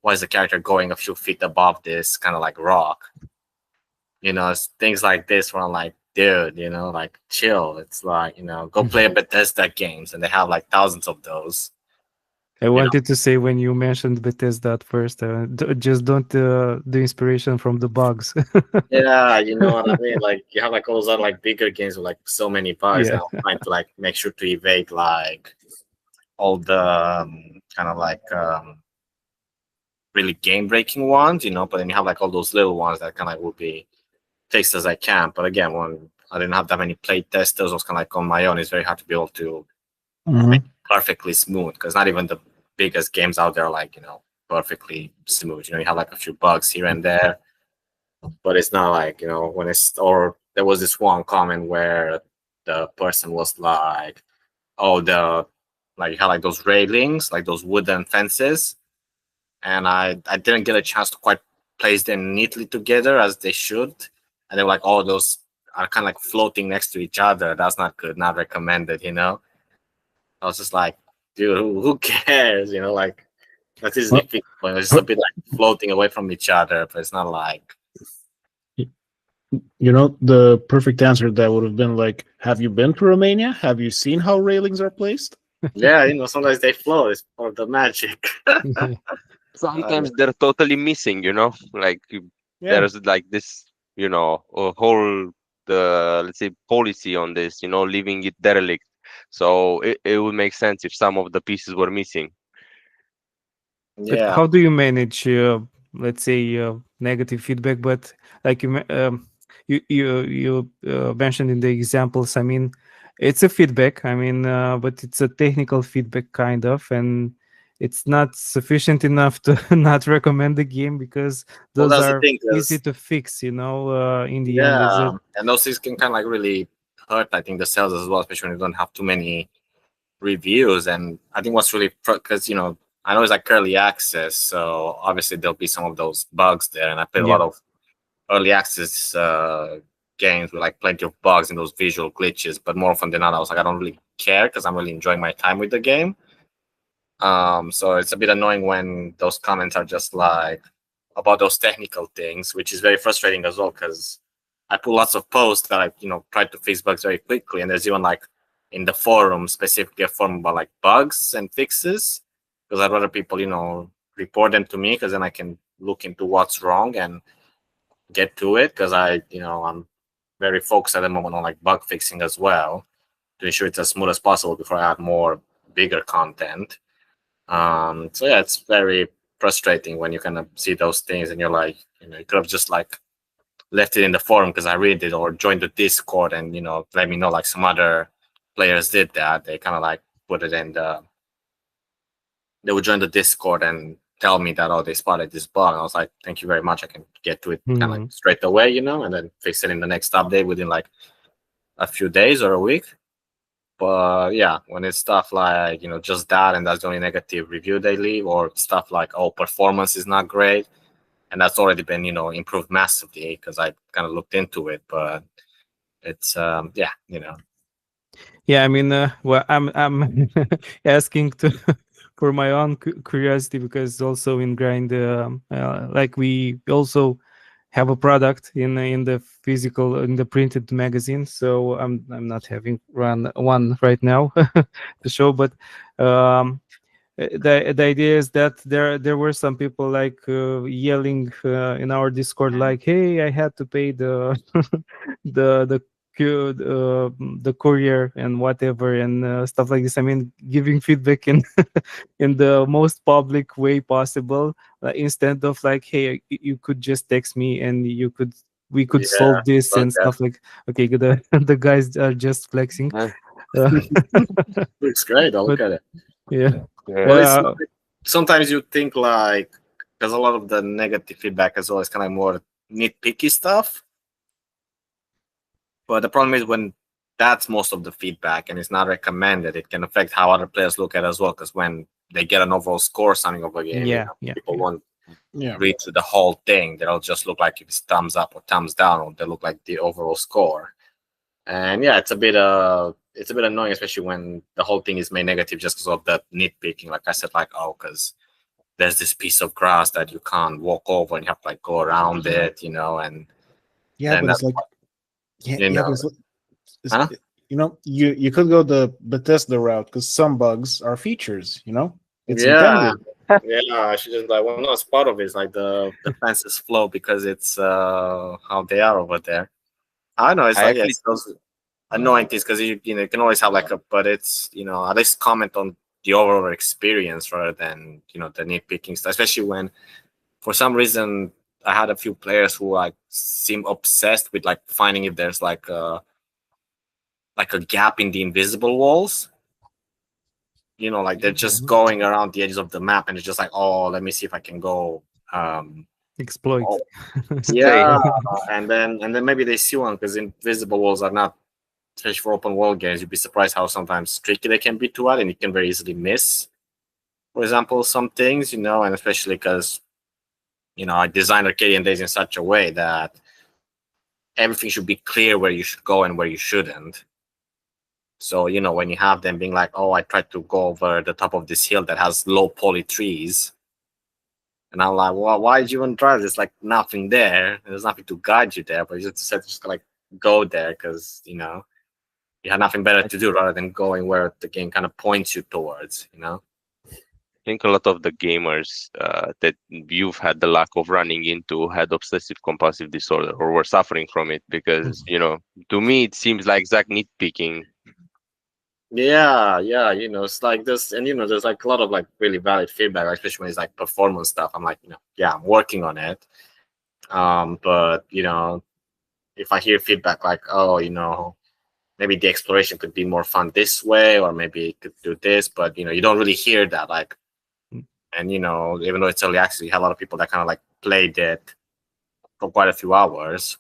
is the character going a few feet above this kind of like rock? You know, it's things like this where I'm like, dude, you know, like chill. It's like, you know, go play Bethesda games, and they have like thousands of those. I wanted to say, when you mentioned Bethesda at first, just don't do inspiration from the bugs. Yeah, you know what I mean? Like you have like all those other like bigger games with like so many bugs, Yeah. and I'm trying to like make sure to evade like all the kind of like really game breaking ones, you know, but then you have like all those little ones that kind of like would be fixed as I can. But again, when I didn't have that many play testers, I was kind of like on my own. It's very hard to be able to make it perfectly smooth, because not even the biggest games out there are like, you know, perfectly smooth. You know, you have like a few bugs here and there, but it's not like, you know, when it's, or there was this one comment where the person was like, oh, like you had like those railings, like those wooden fences, and I didn't get a chance to quite place them neatly together as they should, and they were like, oh, those are kind of like floating next to each other. That's not good, not recommended, you know. I was just like, dude, who cares, you know, like That is the it's a bit like floating away from each other, but it's not like. You know, the perfect answer to that would have been like, have you been to Romania? Have you seen how railings are placed? Yeah, sometimes they float. It's part of the magic. Sometimes they're totally missing, like Yeah. there's like this, a whole let's say policy on this, leaving it derelict. So it would make sense if some of the pieces were missing. But Yeah. how do you manage, let's say, negative feedback? But like you mentioned in the examples, I mean, it's a feedback. I mean, but it's a technical feedback kind of, and it's not sufficient enough to not recommend the game because those that's the are thing, 'cause- easy to fix. In the end, is it? and those things can kind of like really hurt. I think the sales as well, especially when you don't have too many reviews. And I think what's really because I know it's like early access, so obviously there'll be some of those bugs there. And I played a lot of early access games with like plenty of bugs and those visual glitches, but more often than not, I was like, I don't really care because I'm really enjoying my time with the game. So it's a bit annoying when those comments are just like about those technical things, which is very frustrating as well because I put lots of posts that I try to fix bugs very quickly, and there's even like in the forum specifically a forum about like bugs and fixes because I'd rather people report them to me because then I can look into what's wrong and get to it because I'm very focused at the moment on like bug fixing as well to ensure it's as smooth as possible before I add more bigger content. So yeah, it's very frustrating when you kind of see those things and you're like, you could have just like left it in the forum because I read it, or joined the Discord and let me know like some other players did that. They kind of like put it in they would join the Discord and tell me that, oh, they spotted this bug. And I was like, thank you very much. I can get to it kind of like straight away, and then fix it in the next update within like a few days or a week. But yeah, when it's stuff like, just that, and that's the only negative review they leave, or stuff like, oh, performance is not great, and that's already been, improved massively because I kind of looked into it, but it's, yeah. Yeah, I mean, well, I'm asking for my own curiosity because also in Grind, like we also have a product in the physical, in the printed magazine. So I'm not having run one right now to show, but the idea is that there were some people like yelling in our Discord like, hey, I had to pay the the courier and whatever and stuff like this. I mean, giving feedback in in the most public way possible, instead of like, hey, you could just text me and we could solve this and stuff like. Okay, the guys are just flexing. It's great. I'll look at it. Yeah. Well, sometimes you think like, because a lot of the negative feedback as well is kind of more nitpicky stuff. But the problem is when that's most of the feedback and it's not recommended, it can affect how other players look at it as well. Because when they get an overall score or something of a game, people won't read through the whole thing. They'll just look like if it's thumbs up or thumbs down, or they look like the overall score. And yeah, it's a bit annoying, especially when the whole thing is made negative just because of that nitpicking. Like I said, like, oh, because there's this piece of grass that you can't walk over and you have to like go around it, and but it's like, you could go the Bethesda route because some bugs are features, it's intended. Yeah, she just like, well, no, it's part of it. It's like the fences flow because it's how they are over there. I know it's like it's those annoying things because you can always have like but it's at least comment on the overall experience rather than the nitpicking stuff. Especially when for some reason I had a few players who like seem obsessed with like finding if there's like a gap in the invisible walls. Like they're just going around the edges of the map and it's just like, oh, let me see if I can go exploit. Yeah, and then maybe they see one because invisible walls are not, especially for open world games, you'd be surprised how sometimes tricky they can be to add, and you can very easily miss, for example, some things, and especially because I designed Arcadian Days in such a way that everything should be clear where you should go and where you shouldn't. So when you have them being like, oh, I tried to go over the top of this hill that has low poly trees, And I'm like, well, why did you even try? There's like nothing there. There's nothing to guide you there, but you just said just like go there because you had nothing better to do rather than going where the game kind of points you towards. I think a lot of the gamers that you've had the luck of running into had obsessive compulsive disorder or were suffering from it because, to me, it seems like exact nitpicking. Yeah, it's like this, and there's like a lot of like really valid feedback, especially when it's like performance stuff. I'm like, yeah, I'm working on it. But if I hear feedback like, oh, maybe the exploration could be more fun this way, or maybe it could do this, but you don't really hear that, like, and even though it's early access, you have a lot of people that kind of like played it for quite a few hours,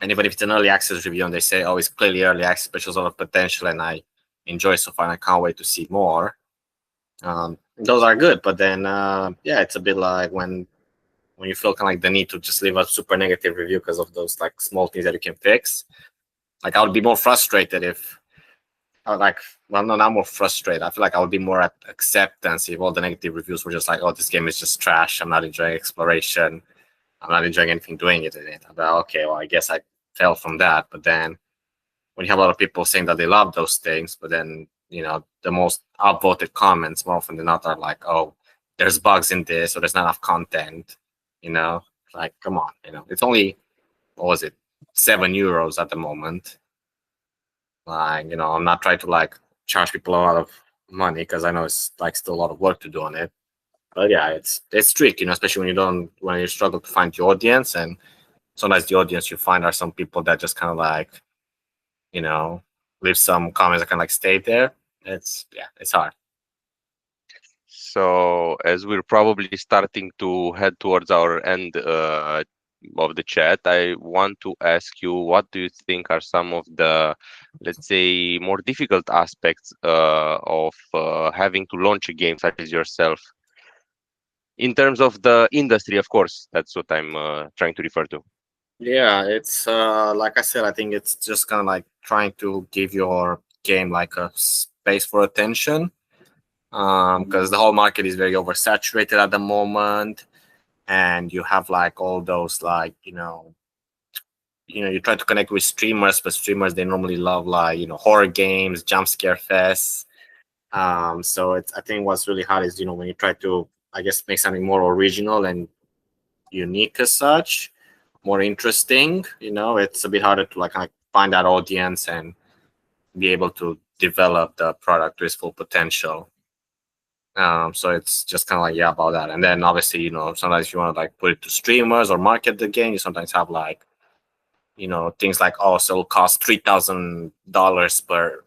and even if it's an early access review and they say, oh, it's clearly early access, but shows a lot of potential, and I enjoy so far, and I can't wait to see more. Those are good, but then it's a bit like when you feel kind of like the need to just leave a super negative review because of those like small things that you can fix. Like I would be more frustrated if I would not more frustrated. I feel like I would be more at acceptance if all the negative reviews were just like, oh, this game is just trash. I'm not enjoying exploration. I'm not enjoying anything doing it in it. I'm like, okay, well, I guess I fell from that. But then when you have a lot of people saying that they love those things, but then, the most upvoted comments more often than not are like, oh, there's bugs in this, or there's not enough content, like, come on, it's only, what was it, €7 at the moment. Like, I'm not trying to like charge people a lot of money because I know it's like still a lot of work to do on it. But yeah, it's tricky, especially when you struggle to find the audience, and sometimes the audience you find are some people that just kind of like, leave some comments that kind of like stay there. It's hard. So as we're probably starting to head towards our end of the chat, I want to ask you, what do you think are some of the, let's say, more difficult aspects of having to launch a game such as yourself? In terms of the industry, of course, that's what I'm trying to refer to. Yeah, it's like I said, I think it's just kind of like trying to give your game like a space for attention, because the whole market is very oversaturated at the moment, and you have like all those like you try to connect with streamers, but streamers, they normally love like horror games, jump scare fests. So I think what's really hard is when you try to, I guess, make something more original and unique as such, more interesting. It's a bit harder to like kind of find that audience and be able to develop the product to its full potential. So it's just kind of like about that. And then obviously sometimes if you want to like put it to streamers or market the game, you sometimes have like things like, oh, so it'll cost $3,000 per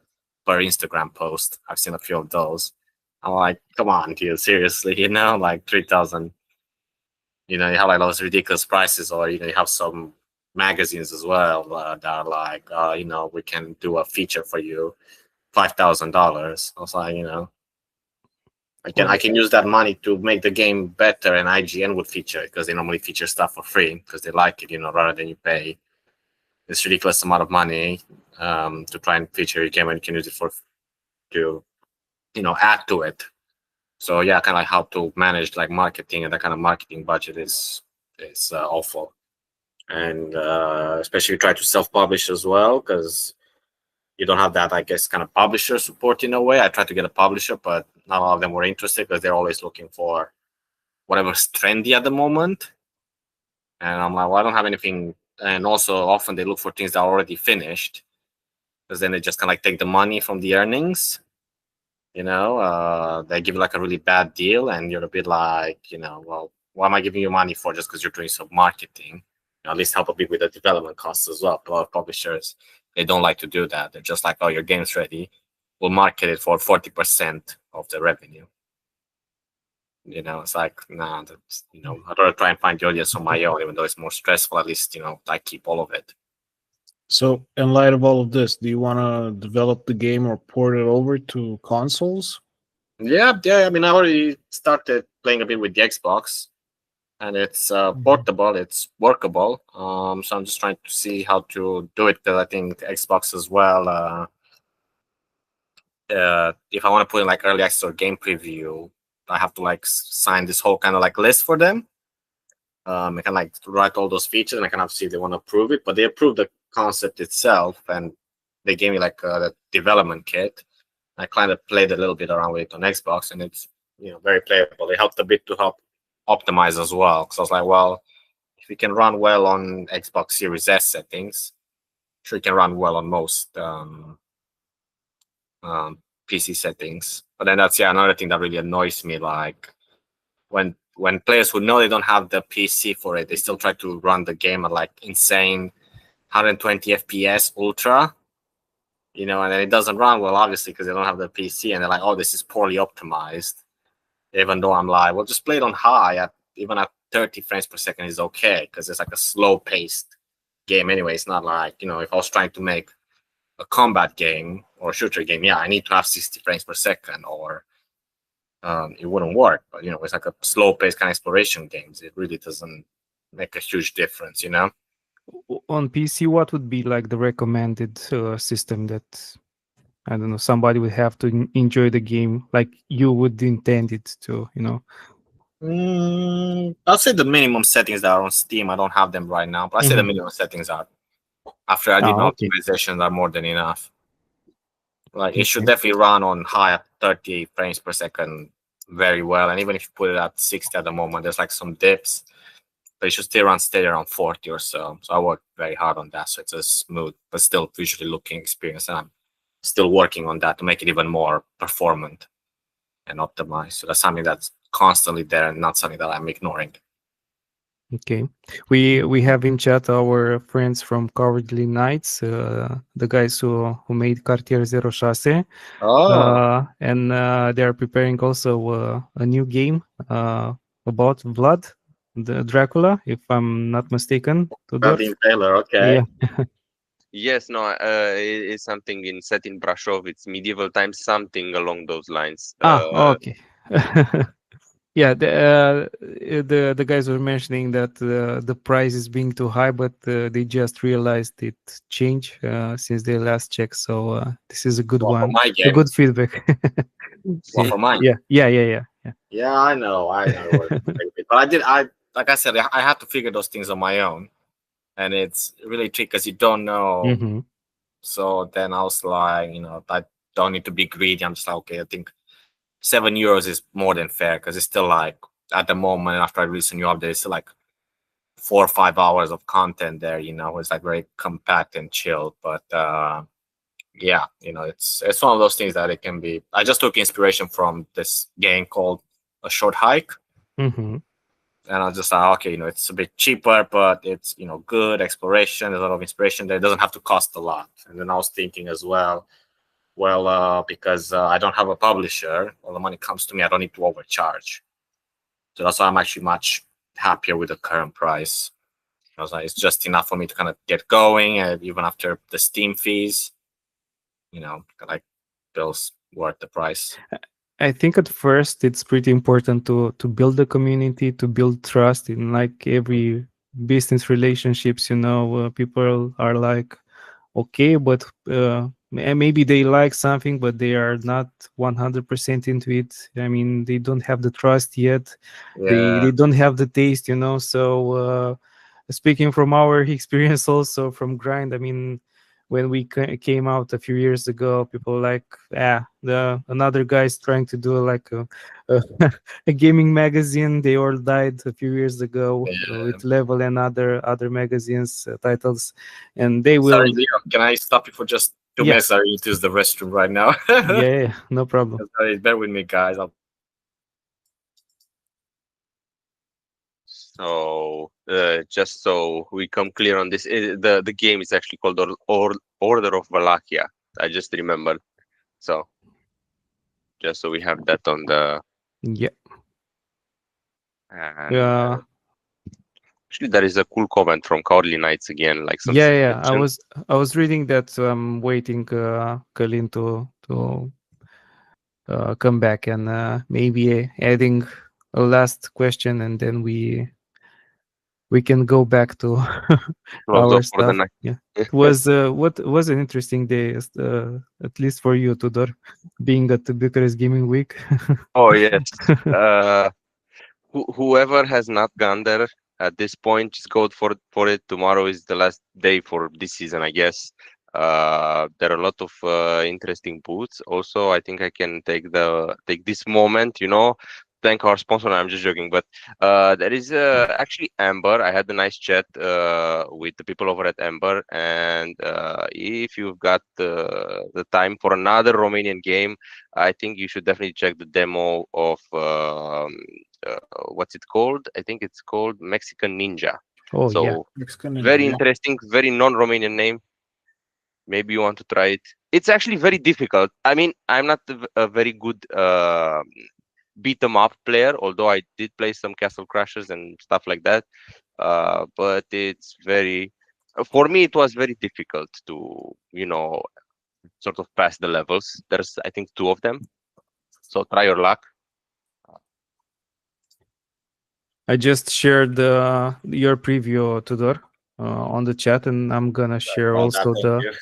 Instagram post. I've seen a few of those. I'm like, come on, dude, seriously, like 3,000. You have like those ridiculous prices, or you have some magazines as well that are like, we can do a feature for you, $5,000. I was like, I can use that money to make the game better, and IGN would feature it because they normally feature stuff for free because they like it, rather than you pay this ridiculous amount of money to try and feature your game, and you can use it to add to it. So yeah, kind of like how to manage like marketing, and that kind of marketing budget is awful. And especially if you try to self-publish as well, because you don't have that, I guess, kind of publisher support in a way. I tried to get a publisher, but not all of them were interested because they're always looking for whatever's trendy at the moment. And I'm like, well, I don't have anything. And also often they look for things that are already finished, because then they just kind of like take the money from the earnings. They give you like a really bad deal, and you're a bit like, well, what am I giving you money for just because you're doing some marketing? At least help a bit with the development costs as well. A lot of publishers, they don't like to do that. They're just like, oh, your game's ready, we'll market it for 40% of the revenue. It's like, nah, that's, I'd rather try and find the audience on my own, even though it's more stressful. At least, I keep all of it. So, in light of all of this, do you want to develop the game or port it over to consoles? Yeah. I mean, I already started playing a bit with the Xbox, and it's portable, it's workable. So I'm just trying to see how to do it, because I think Xbox as well, if I want to put in like early access or game preview, I have to like sign this whole kind of like list for them. I can like write all those features, and I kind of see if they want to approve it. But they approved the concept itself, and they gave me like the development kit. I kind of played a little bit around with it on Xbox, and it's very playable. It helped a bit to help optimize as well, because I was like, well, if it can run well on Xbox Series S settings, sure it can run well on most PC settings. But then that's another thing that really annoys me, like when players who know they don't have the PC for it, they still try to run the game at like insane 120 FPS ultra, and then it doesn't run well, obviously, because they don't have the PC, and they're like, oh, this is poorly optimized. Even though I'm like, well, just play it on high, even at 30 frames per second is okay, because it's like a slow-paced game anyway. It's not like, if I was trying to make a combat game or a shooter game, I need to have 60 frames per second, or it wouldn't work. But it's like a slow-paced kind of exploration games. It really doesn't make a huge difference, On PC, what would be like the recommended system that, I don't know, somebody would have to enjoy the game like you would intend it to, I'll say the minimum settings that are on Steam. I don't have them right now, but I say the minimum settings are, after I did okay. optimizations, are more than enough. Like it should definitely run on high at 30 frames per second very well. And even if you put it at 60 at the moment, there's like some dips, but it should still run steady around 40 or so. So I worked very hard on that. So it's a smooth, but still visually looking experience. And I'm still working on that to make it even more performant and optimized. So that's something that's constantly there and not something that I'm ignoring. Okay, we have in chat our friends from Cowardly Knights, the guys who made Cartier 06. And they are preparing also a new game about Vlad, the Dracula, if I'm not mistaken. Vlad the Impaler, okay. Yeah. Yes, no, it's something set in Brasov. It's medieval times, something along those lines. Okay. Yeah, the guys were mentioning that the price is being too high, but they just realized it changed since they last checked. So this is a good one. For my game. A good feedback. For mine. Yeah. Yeah, I know. But like I said, I had to figure those things on my own, and it's really tricky because you don't know. Mm-hmm. So then I was like, I don't need to be greedy. I'm just like, okay, I think €7 is more than fair, because it's still like, at the moment, after I release a new update, it's still like 4 or 5 hours of content there. It's like very compact and chill. But yeah, it's one of those things that it can be. I just took inspiration from this game called A Short Hike. Mm-hmm. And I was just like, okay, it's a bit cheaper, but it's, good exploration. There's a lot of inspiration there. It doesn't have to cost a lot. And then I was thinking as well, because I don't have a publisher, all the money comes to me, I don't need to overcharge. So that's why I'm actually much happier with the current price. I was like, it's just enough for me to kind of get going, and even after the Steam fees, like bills worth the price. I think at first it's pretty important to build a community, to build trust in like every business relationships. People are like, okay, but maybe they like something, but they are not 100% into it. I mean, they don't have the trust yet. Yeah. They don't have the taste, So speaking from our experience, also from Grind, I mean, when we came out a few years ago, people like, another guy's trying to do like a gaming magazine. They all died a few years ago with Level and other magazines titles, and they will. Sorry, Leo, can I stop you for just 2 minutes? I need to use the restroom right now. Yeah, no problem. Sorry, bear with me, guys. So just so we come clear on this, the game is actually called Order of Wallachia. I just remembered. So just so we have that on the. Yeah. And, actually, there is a cool comment from Cowardly Knights again, like some. Yeah. I was reading that. I'm waiting Călin to come back and maybe adding a last question, and then we we can go back to Close our off for the stuff. night. Yeah, it was what was an interesting day, at least for you, Tudor, being at the Bucharest Gaming Week. Oh yes. Uh, whoever has not gone there at this point, just go for it. Tomorrow is the last day for this season, I guess. There are a lot of interesting booths. Also, I think I can take this moment, thank our sponsor. No, I'm just joking, but there is actually Amber. I had a nice chat with the people over at Amber, and if you've got the time for another Romanian game, I think you should definitely check the demo of what's it called? I think it's called Mexican Ninja. Oh So yeah, Mexican Ninja, very yeah. interesting, very non-Romanian name. Maybe you want to try it. It's actually very difficult. I mean, I'm not a very good beat 'em up player, although I did play some Castle Crashers and stuff like that. But it's very, for me, it was very difficult to, sort of pass the levels. There's, I think, 2 of them. So try your luck. I just shared your preview, Tudor, on the chat, and I'm gonna share Well, also thank the. you.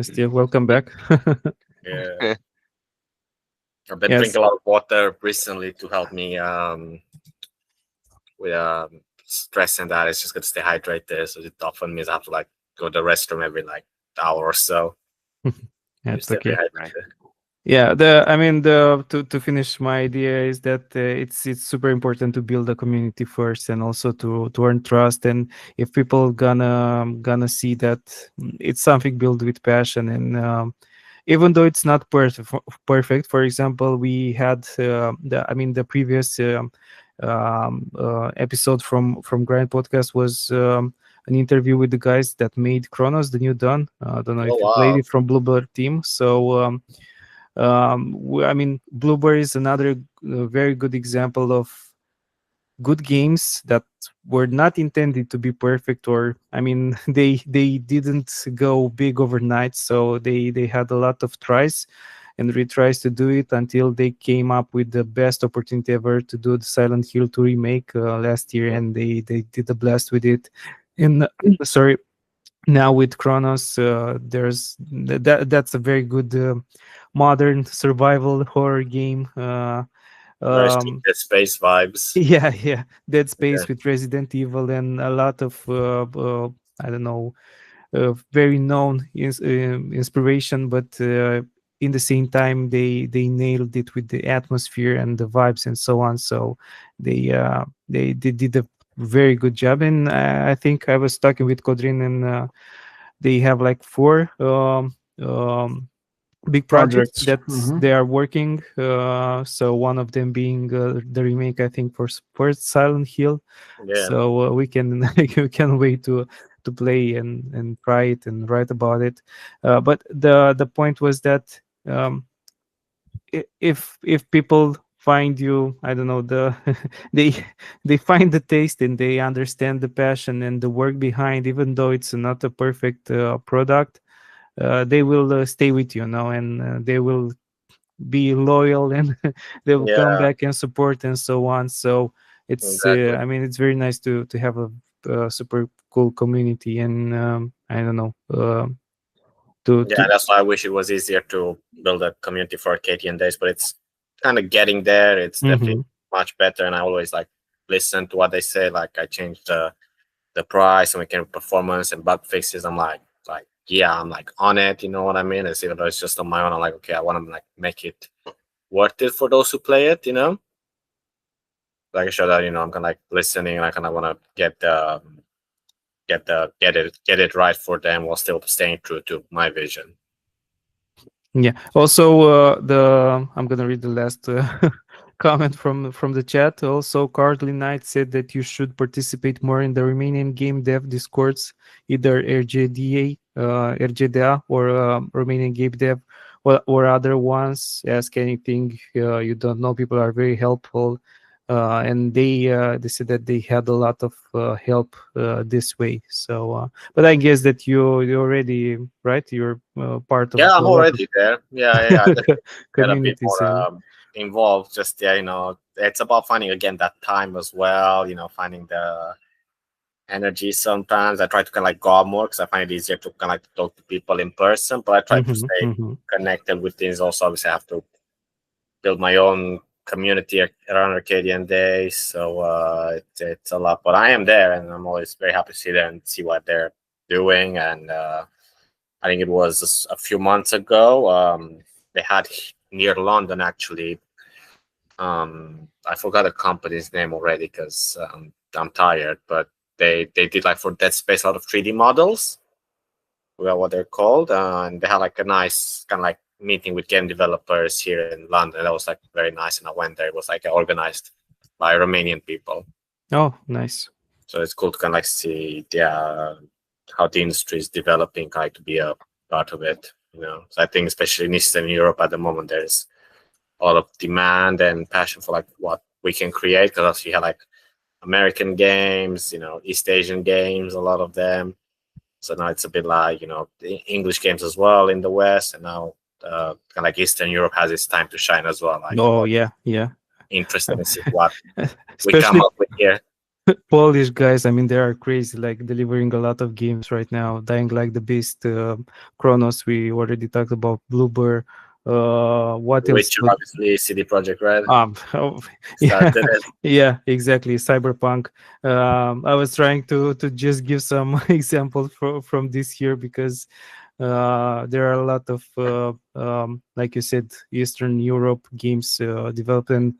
Steve, welcome back. Yeah. I've been Yes. drinking a lot of water recently to help me with stress and that. It's just good to stay hydrated. So it often means I have to like go to the restroom every like hour or so. That's Stay okay. hydrated. Yeah, to finish my idea is that it's super important to build a community first, and also to earn trust. And if people gonna see that it's something built with passion, and even though it's not perfect, for example, we had the previous episode from Grind Podcast was an interview with the guys that made Chronos, the new Dawn. I don't know if you played it, from Bluebird team. So Bluebird is another very good example of good games that were not intended to be perfect, or they didn't go big overnight, so they had a lot of tries and retries to do it until they came up with the best opportunity ever to do the Silent Hill 2 remake last year, and they did a blast with it. And sorry, now with Chronos, that's a very good modern survival horror game. Very Dead Space vibes. Yeah, Dead Space with Resident Evil, and a lot of I don't know, very known inspiration, but in the same time they nailed it with the atmosphere and the vibes and so on. So they did a very good job, and I think I was talking with Călin, and they have like 4 big projects that they are working. So one of them being the remake, I think, for first Silent Hill. Yeah. So we can we can wait to play and try it and write about it. But the point was that if people find you, I don't know, they they find the taste and they understand the passion and the work behind, even though it's not a perfect product, they will stay with you now, and they will be loyal, and they will come back and support and so on. So it's it's very nice to have a super cool community, and I don't know, that's why I wish it was easier to build a community for Arcadian days, but it's kind of getting there. It's definitely much better, and I always like listen to what they say. Like I changed the price and we can performance and bug fixes. I'm like I'm like on it, you know what I mean? It's, even though it's just on my own, I'm like, okay, I want to like make it worth it for those who play it, Like I show that, I'm kind of like listening, and I kind of want to get it right for them while still staying true to my vision. Yeah. Also, I'm gonna read the last comment from the chat. Also, Cardly Knight said that you should participate more in the Romanian game dev discords, either RGDA or Romanian game dev, or other ones. Ask anything you don't know. People are very helpful, and they said that they had a lot of help this way. So, but I guess that you already, right? You're part of. I'm already there. Yeah. Get a bit Communities. more involved. Just it's about finding again that time as well. Finding energy sometimes. I try to kind of like go out more because I find it easier to kind of like talk to people in person, but I try to stay connected with things. Also, obviously, I have to build my own community around Arcadian Days, so it's a lot. But I am there, and I'm always very happy to see them and see what they're doing. And I think it was a few months ago. They had near London actually. I forgot the company's name already because I'm tired. But they did like for Dead Space a lot of 3D models. I forgot what they're called, and they had like a nice kind of like meeting with game developers here in London. That was like very nice, and I went there. It was like organized by Romanian people. Oh, nice. So it's cool to kind of like see how the industry is developing, kind of to be a part of it. So I think especially in Eastern Europe at the moment, there's a lot of demand and passion for like what we can create. Because also you have like American games, East Asian games, a lot of them. So now it's a bit like the English games as well in the West, and now kind of like Eastern Europe has its time to shine as well. Like, yeah. Interested in see what we Especially come up with here. Polish guys, I mean, they are crazy, like delivering a lot of games right now. Dying Like the Beast, Chronos, we already talked about, Bluebird. What else? Which obviously CD Projekt Red yeah, started it. yeah, exactly. Cyberpunk. I was trying to just give some examples from this year because there are a lot of like you said, Eastern Europe games developing.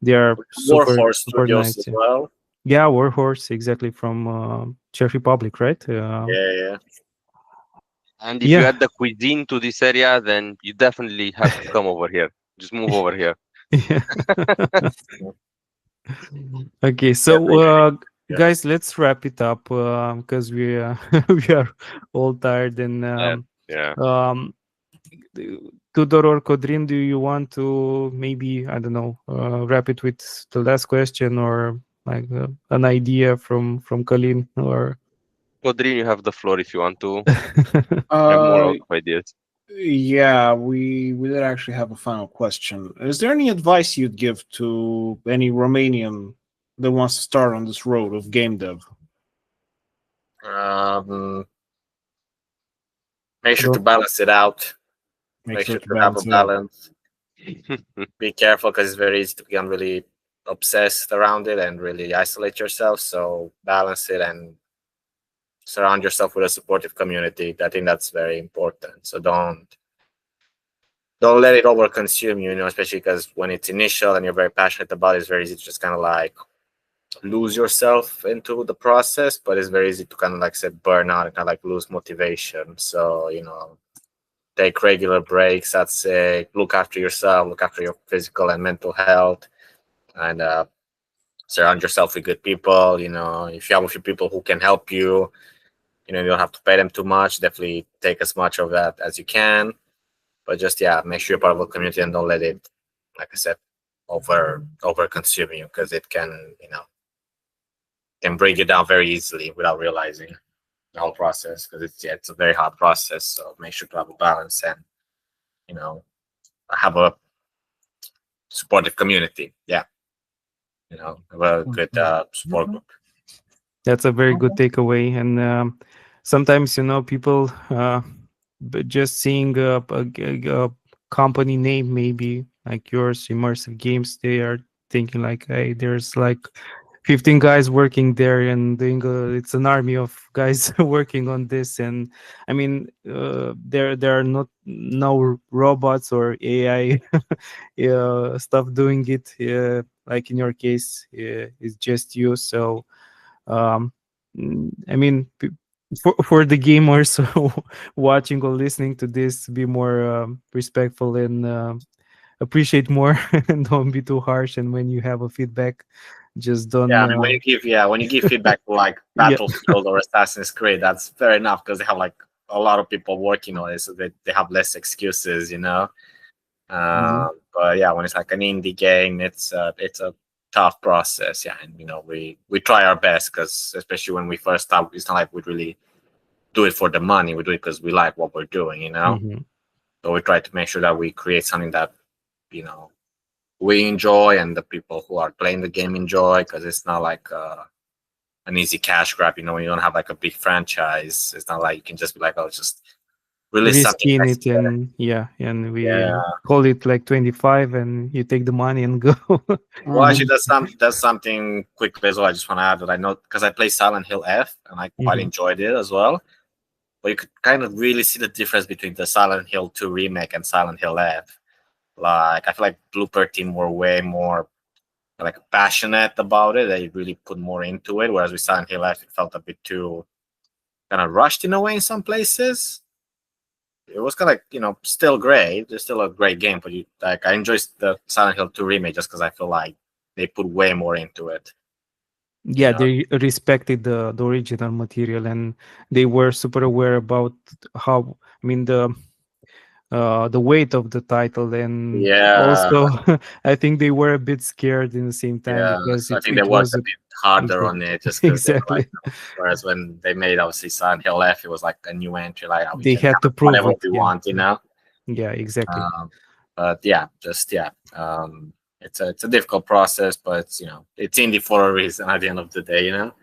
They are Warhorse super Studios nice. as well. Yeah, Warhorse, exactly, from Czech Republic, right? Yeah. And if you add the cuisine to this area, then you definitely have to come over here. Just move over here. Okay, so guys, let's wrap it up because we are all tired. And Tudor or Călin, do you want to maybe, I don't know, wrap it with the last question or like an idea from Călin? Or Călin, you have the floor if you want to have more ideas. Yeah, we did actually have a final question. Is there any advice you'd give to any Romanian that wants to start on this road of game dev? Make sure to balance it out. Make sure to have a balance. Be careful because it's very easy to become really obsessed around it and really isolate yourself. So balance it and surround yourself with a supportive community. I think that's very important. So don't let it overconsume you, especially because when it's initial and you're very passionate about it, it's very easy to just kind of like lose yourself into the process, but it's very easy to kind of like say burn out and kind of like lose motivation. So, take regular breaks, I'd say, look after yourself, look after your physical and mental health, and surround yourself with good people. If you have a few people who can help you, you don't have to pay them too much. Definitely take as much of that as you can. But just, make sure you're part of a community and don't let it, like I said, over consume you, because it can, can break you down very easily without realizing the whole process, because it's a very hard process. So make sure to have a balance and, have a supportive community. Yeah. Have a good support group. That's a very good takeaway. And sometimes, people just seeing a company name, maybe like yours, Immersive Games, they are thinking like, hey, there's like 15 guys working there, and it's an army of guys working on this. And I mean, there are no robots or AI stuff doing it. Like in your case, it's just you. So I mean, for the gamers watching or listening to this, be more respectful and appreciate more and don't be too harsh. And when you have a feedback, just don't. When you give feedback for like Battlefield or Assassin's Creed, that's fair enough because they have like a lot of people working on it, so they have less excuses, But when it's like an indie game, it's a tough process, and we try our best, because especially when we first start, it's not like we really do it for the money. We do it because we like what we're doing, So we try to make sure that we create something that we enjoy and the people who are playing the game enjoy, because it's not like an easy cash grab. You know, when you don't have like a big franchise, it's not like you can just be like, oh, just release something. Reskin it and we Yeah. call it like 25 and you take the money and go. Well, actually, that's something quickly as well. I just want to add that I know because I play Silent Hill F and I quite enjoyed it as well. But you could kind of really see the difference between the Silent Hill 2 remake and Silent Hill F. Like, I feel like Blooper Team were way more like passionate about it. They really put more into it. Whereas with Silent Hill F, it felt a bit too kind of rushed in a way in some places. It was kind of like, you know, still great. It's still a great game, but I enjoy the Silent Hill 2 remake just because I feel like they put way more into it. Yeah, they respected the original material and they were super aware about how, I mean, the weight of the title, and also I think they were a bit scared in the same time because I think they worked a bit harder on it just exactly. Whereas when they made obviously Silent Hill F, it was like a new entry, like they had to prove whatever it. we want, you know. Yeah, exactly. But it's a difficult process, but it's, you know, it's indie for a reason at the end of the day, you know.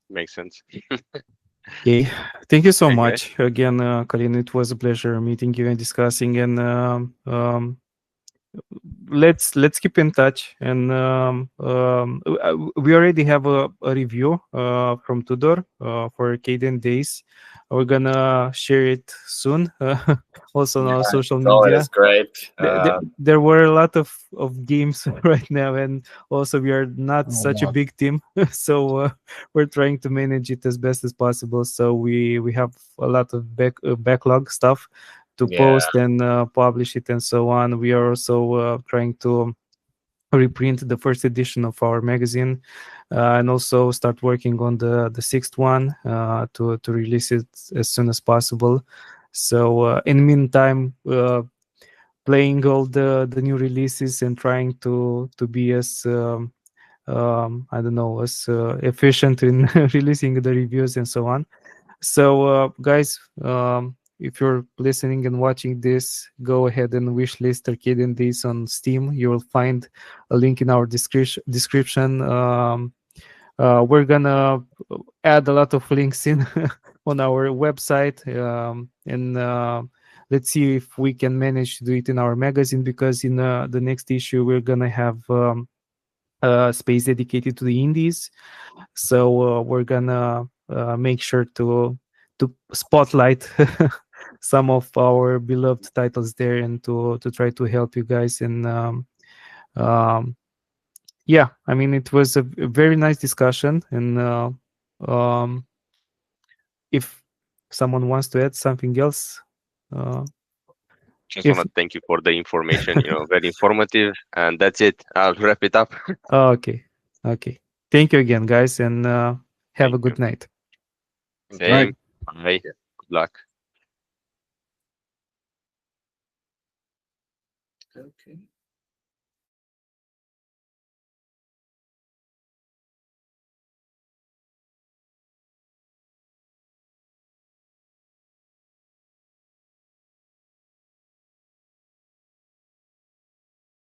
Makes sense. Okay, thank you so much again, Călin. It was a pleasure meeting you and discussing, and let's keep in touch. And we already have a review from Tudor for Arcadian Days. We're gonna share it soon, also on our social media. It's great. There were a lot of games right now, and also we are not such a big team, so we're trying to manage it as best as possible. So we have a lot of backlog stuff to post and publish it and so on. We are also trying to reprint the first edition of our magazine and also start working on the sixth one to release it as soon as possible. So in the meantime, playing all the new releases and trying to be as I don't know, as efficient in releasing the reviews and so on. So guys, if you're listening and watching this, go ahead and wishlist Arcadian Days on Steam. You will find a link in our description. We're gonna add a lot of links in on our website, and let's see if we can manage to do it in our magazine, because in the next issue we're gonna have space dedicated to the indies. So we're gonna make sure to spotlight some of our beloved titles there, and to try to help you guys. And yeah, I mean, it was a very nice discussion. And if someone wants to add something else, just want to thank you for the information. You know, very informative, and that's it. I'll wrap it up. Okay. Thank you again, guys, and have a good night. Same. Bye. Good luck. Okay.